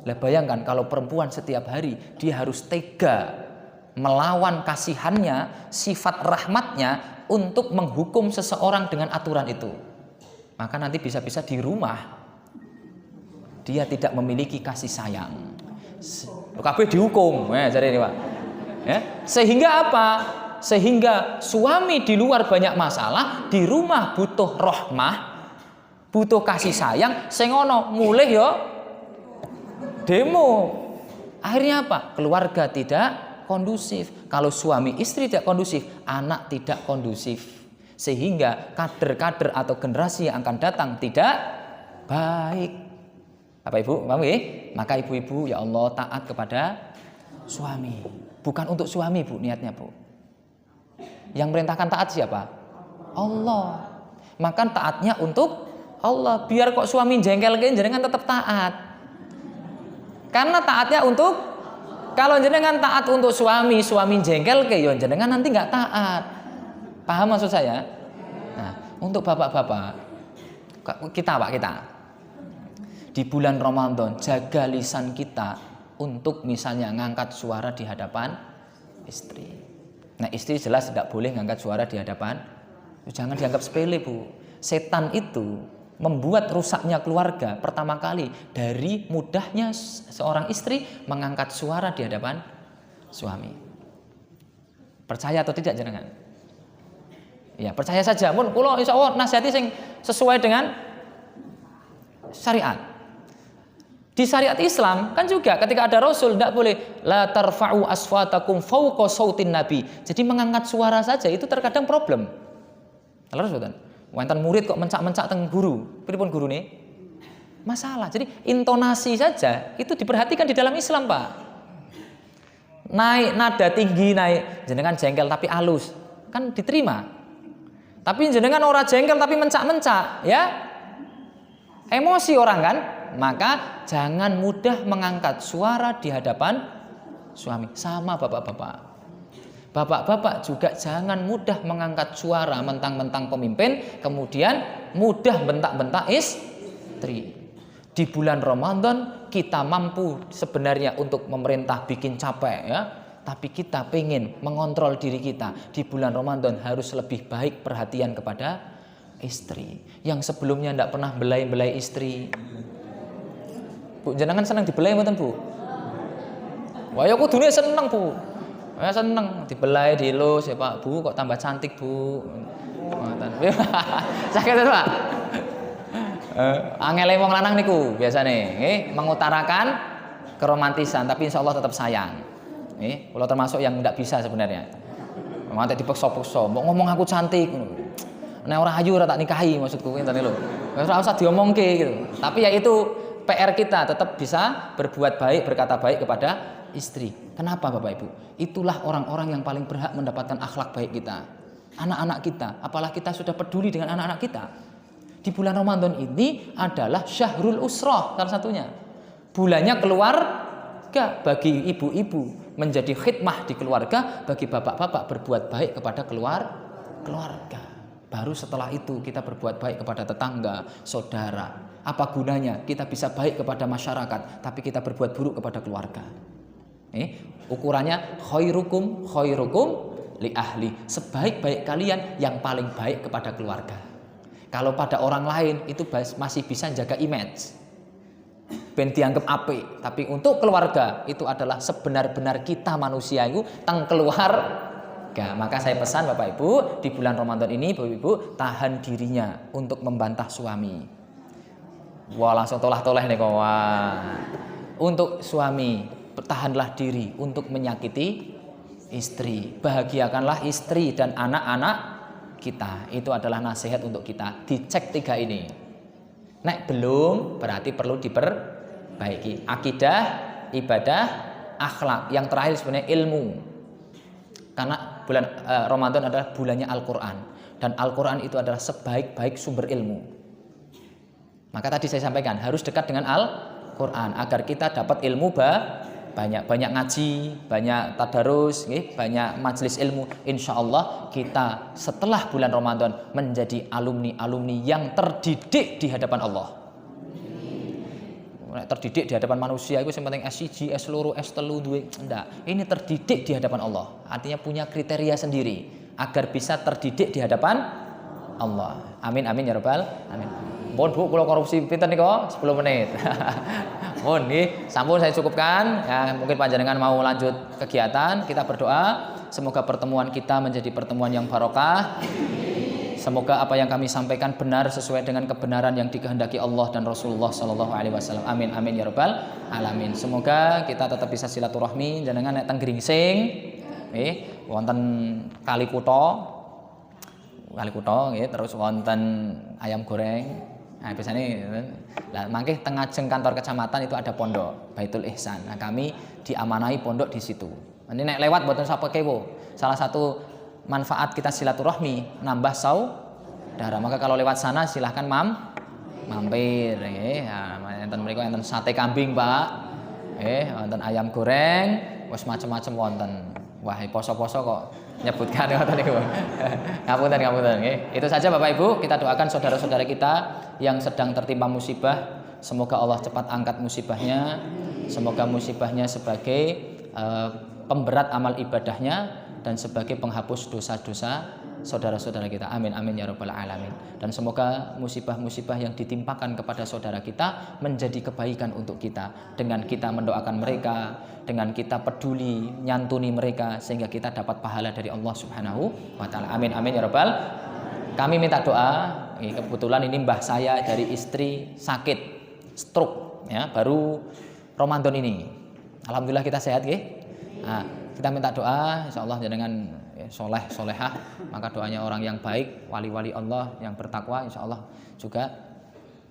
S1: bayangkan kalau perempuan setiap hari dia harus tega melawan kasihannya, sifat rahmatnya untuk menghukum seseorang dengan aturan itu. Maka nanti bisa-bisa di rumah dia tidak memiliki kasih sayang. Kabeh dihukum, jadi ini Pak. Ya, sehingga apa? Sehingga suami di luar banyak masalah, di rumah butuh rahmah, butuh kasih sayang, sing ono mulih yo demo. Akhirnya apa? Keluarga tidak kondusif. Kalau suami istri tidak kondusif, anak tidak kondusif. Sehingga kader-kader atau generasi yang akan datang tidak baik. Apa Ibu? Paham ya? Maka ibu-ibu ya Allah taat kepada suami. Bukan untuk suami Bu niatnya Bu. Yang merintahkan taat siapa? Allah. Maka taatnya untuk Allah. Biar kok suami jengkel jenengan tetap taat. Karena taatnya untuk, kalau jenengan taat untuk suami jengkel jenengan nanti nggak taat. Paham maksud saya? Nah, untuk bapak-bapak, kita di bulan Ramadan jaga lisan kita untuk misalnya ngangkat suara di hadapan istri. Nah, istri jelas tidak boleh ngangkat suara di hadapan. Jangan dianggap sepele Bu. Setan itu membuat rusaknya keluarga pertama kali dari mudahnya seorang istri mengangkat suara di hadapan suami. Percaya atau tidak jenengan? Ya, percaya saja. Mun kula insyaallah nasihati sing sesuai dengan syariat. Di syariat Islam kan juga ketika ada Rasul tidak boleh la tarfa'u aswatakum fawqa sautin nabi. Jadi mengangkat suara saja itu terkadang problem. Terus betul. Wonten murid kok mencak-mencak teng guru. Pripun gurune? Masalah. Jadi intonasi saja itu diperhatikan di dalam Islam, Pak. Naik nada tinggi naik jenengan jengkel tapi halus kan diterima. Tapi jenengan ora jengkel tapi mencak-mencak ya. Emosi orang kan? Maka jangan mudah mengangkat suara di hadapan suami. Sama bapak-bapak. Bapak-bapak juga jangan mudah mengangkat suara mentang-mentang pemimpin, kemudian mudah bentak-bentak istri. Di bulan Ramadan kita mampu sebenarnya untuk memerintah bikin capek ya. Tapi kita pengen mengontrol diri kita. Di bulan Ramadan harus lebih baik perhatian kepada istri. Yang sebelumnya tidak pernah belai-belai istri. Bu, jenengan senang dibelai mboten, Bu? Wah, ya kudune seneng, Bu. Ya seneng dibelai, dielus ya, Pak. Bu, kok tambah cantik, Bu. Ngoten. Sakit to, Pak? Angele wong lanang niku biasane, nggih, mengutarakan keromantisan tapi insya Allah tetap sayang. Nggih, kula termasuk yang tidak bisa sebenarnya. Mate dipeksa-peksa, mbok ngomong aku cantik. Nek ora ayu ora tak nikahi maksudku ngene lho. Ora usah diomongke gitu. Tapi ya itu PR kita tetap bisa berbuat baik, berkata baik kepada istri. Kenapa Bapak Ibu? Itulah orang-orang yang paling berhak mendapatkan akhlak baik kita. Anak-anak kita, apalah kita sudah peduli dengan anak-anak kita. Di bulan Ramadan ini adalah Syahrul Usrah salah satunya. Bulannya keluarga bagi ibu-ibu, menjadi khidmah di keluarga, bagi bapak-bapak berbuat baik kepada keluarga. Baru setelah itu kita berbuat baik kepada tetangga, saudara. Apa gunanya kita bisa baik kepada masyarakat tapi kita berbuat buruk kepada keluarga? Ukurannya khairukum li ahli. Sebaik-baik kalian yang paling baik kepada keluarga. Kalau pada orang lain itu masih bisa jaga image, ben dianggap apik. Tapi untuk keluarga itu adalah sebenar-benar kita manusia itu teng keluarga. Maka saya pesan Bapak Ibu di bulan Ramadan ini Bapak Ibu tahan dirinya untuk membantah suami. Wah langsung tolah-tolah nih kok. Untuk suami tahanlah diri untuk menyakiti istri. Bahagiakanlah istri dan anak-anak kita. Itu adalah nasihat untuk kita. Dicek 3 ini. Nek belum berarti perlu diperbaiki. Akidah, ibadah, akhlak. Yang terakhir sebenarnya ilmu. Karena bulan Ramadan adalah bulannya Al-Quran. Dan Al-Quran itu adalah sebaik-baik sumber ilmu. Maka tadi saya sampaikan harus dekat dengan Al-Quran agar kita dapat ilmu banyak ngaji, banyak tadarus, banyak majelis ilmu. Insya Allah kita setelah bulan Ramadan menjadi alumni yang terdidik di hadapan Allah. Terdidik di hadapan manusia itu yang penting S1, S2, S3 duwe enggak. Ini terdidik di hadapan Allah. Artinya punya kriteria sendiri agar bisa terdidik di hadapan Allah. Amin ya rabbal amin. Mohon Bu, kalau korupsi pinten nika 10 menit. Mohon nggih, sampun saya cukupkan. Ya, mungkin panjenengan mau lanjut kegiatan, kita berdoa semoga pertemuan kita menjadi pertemuan yang barokah. Semoga apa yang kami sampaikan benar sesuai dengan kebenaran yang dikehendaki Allah dan Rasulullah sallallahu alaihi wasallam. Amin ya rabbal alamin. Semoga kita tetap bisa silaturahmi jenengan nek teng Gringsing wonten Kali Kutha nggih, terus wonten ayam goreng. Nah, biasanya mangke tengah jeng kantor kecamatan itu ada pondok Baitul Ihsan. Nah, kami diamanai pondok di situ. Ini nek lewat mboten sapa kewo. Salah satu manfaat kita silaturahmi nambah saudara. Maka kalau lewat sana silahkan mampir nggih. Nah, enten mriku enten sate kambing, Pak. Wonten ayam goreng, wis macam-macam wonten. Wah, poso-poso kok nyebutkan ngoten niku. Ngapunten nggih. Itu saja Bapak Ibu, kita doakan saudara-saudara kita yang sedang tertimpa musibah, semoga Allah cepat angkat musibahnya. Semoga musibahnya sebagai pemberat amal ibadahnya dan sebagai penghapus dosa-dosa saudara-saudara kita. Amin ya rabbal alamin. Dan semoga musibah-musibah yang ditimpakan kepada saudara kita menjadi kebaikan untuk kita dengan kita mendoakan mereka, dengan kita peduli nyantuni mereka sehingga kita dapat pahala dari Allah Subhanahu wa taala. Amin ya rabbal. Kami minta doa. Kebetulan ini mbah saya dari istri sakit. stroke ya, baru Ramadan ini. Alhamdulillah kita sehat nggih. Nah, kita minta doa insyaallah jenengan soleh solehah, maka doanya orang yang baik, wali-wali Allah yang bertakwa insyaallah juga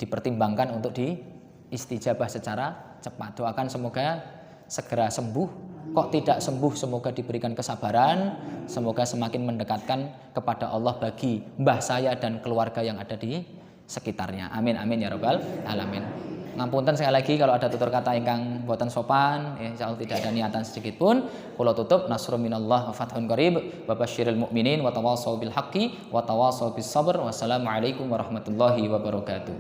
S1: dipertimbangkan untuk diistijabah secara cepat. Doakan semoga segera sembuh. Kok tidak sembuh, semoga diberikan kesabaran, semoga semakin mendekatkan kepada Allah bagi mbah saya dan keluarga yang ada di sekitarnya. Amin amin ya rabbal alamin. Ngapunten sekali lagi kalau ada tutur kata ingkang boten sopan, ya insyaallah tidak ada niatan sedikit pun. Kula tutup, nasrun minallah wa fathun qarib wa basyiril mukminin wa tawassaw bil haqqi wa tawassaw bis sabr. Wassalamualaikum warahmatullahi wabarakatuh.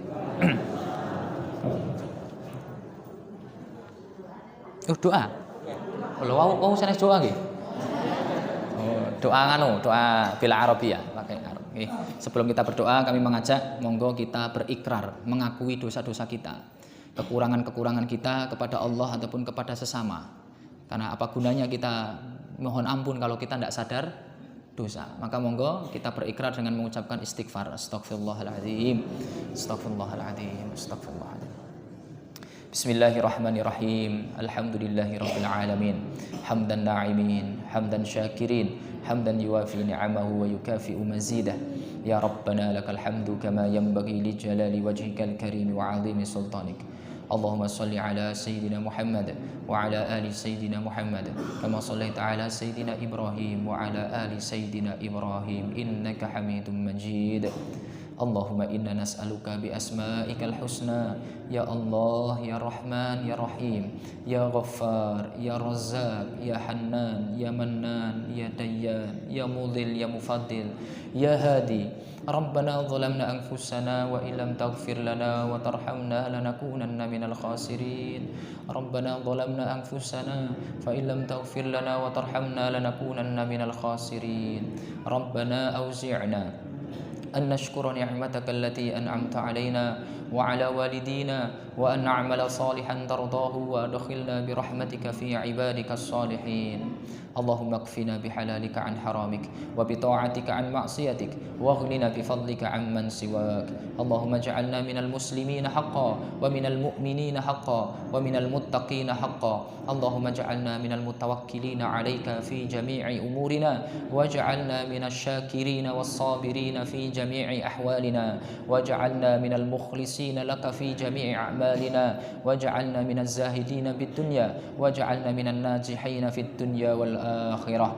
S1: Doa. Kalau mau sanes doa nggih. Doa bil Arabiyah pakai Arab. Sebelum kita berdoa kami mengajak monggo kita berikrar, mengakui dosa-dosa kita, kekurangan-kekurangan kita kepada Allah ataupun kepada sesama. Karena apa gunanya kita mohon ampun kalau kita tidak sadar dosa. Maka monggo kita berikrar dengan mengucapkan istighfar. Astagfirullahaladzim. Astagfirullahaladzim. Astagfirullahaladzim. Bismillahirrahmanirrahim. Alhamdulillahirabbil alamin. Hamdan na'imin, hamdan syakirin, hamdan yuwafi ni'amahu wa yukafi'u mazidah. Ya Rabbana lakal hamdu kama yanbaghi li jalali wajhikal karim wa 'azimi sultanik. Allahumma salli ala sayyidina Muhammad wa ala ali sayyidina Muhammad kama sallaita ala sayyidina Ibrahim wa ala ali sayyidina Ibrahim innaka Hamidum Majid. Allahumma inna nas'aluka bi asma'ikal husna ya Allah ya Rahman ya Rahim ya Ghaffar ya Razzaq ya Hannan ya Mannan ya Dayyan ya Mudhil ya Mufaddil ya Hadi. Rabbana zalamna anfusana wa illam taghfir lana wa tarhamna lanakunanna minal khasirin. Rabbana zalamna anfusana fa illam taghfir lana wa tarhamna lanakunanna minal khasirin. Rabbana awzi'na أن نشكر نعمتك التي أنعمت علينا وعلى والدينا وأن نعمل صالحا ترضاه وأدخلنا برحمتك في عبادك الصالحين. اللهم اكفنا بحلالك عن حرامك وبطاعتك عن معصيتك واغننا بفضلك عمن سواك. اللهم اجعلنا من المسلمين حقا ومن المؤمنين حقا ومن المتقين حقا. اللهم اجعلنا من المتوكلين عليك في جميع أمورنا واجعلنا من الشاكرين والصابرين في جميع أحوالنا واجعلنا من المخلصين لك في جميع أعمالنا واجعلنا من الزاهدين بالدنيا واجعلنا من الناجحين في الدنيا والآخرة.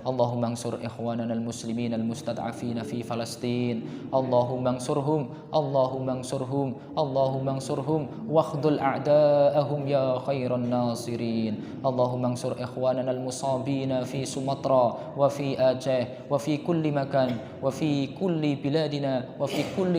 S1: اللهم انصر إخواننا المسلمين المستضعفين في فلسطين. اللهم انصرهم اللهم انصرهم اللهم انصرهم واخذل أعداءهم يا خير الناصرين. اللهم انصر إخواننا المصابين في سمطرة وفي آجاه وفي كل مكان وفي كل بلادنا وفي كل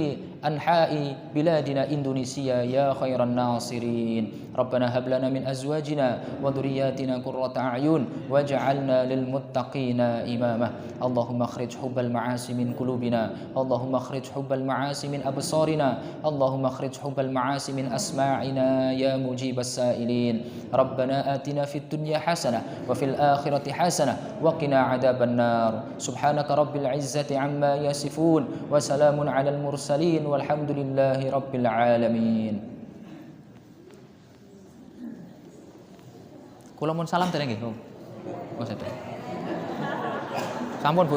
S1: أنحاء بلادنا إندونيسيا يا خير الناصرين. ربنا هب لنا من أزواجنا وذرياتنا قرة أعين واجعلنا للمتقين إماما. اللهم اخرج حب المعاصي من قلوبنا. اللهم اخرج حب المعاصي من أبصارنا. اللهم اخرج حب المعاصي من أسماعنا يا مجيب السائلين. ربنا آتنا في الدنيا حسنة وفي الآخرة حسنة وقنا عذاب النار. سبحانك رب العزة عما يصفون وسلام على المرسلين والحمد لله رب العالمين. Kula mun salam dereng nggih, Bu. Oh, sampun Bu.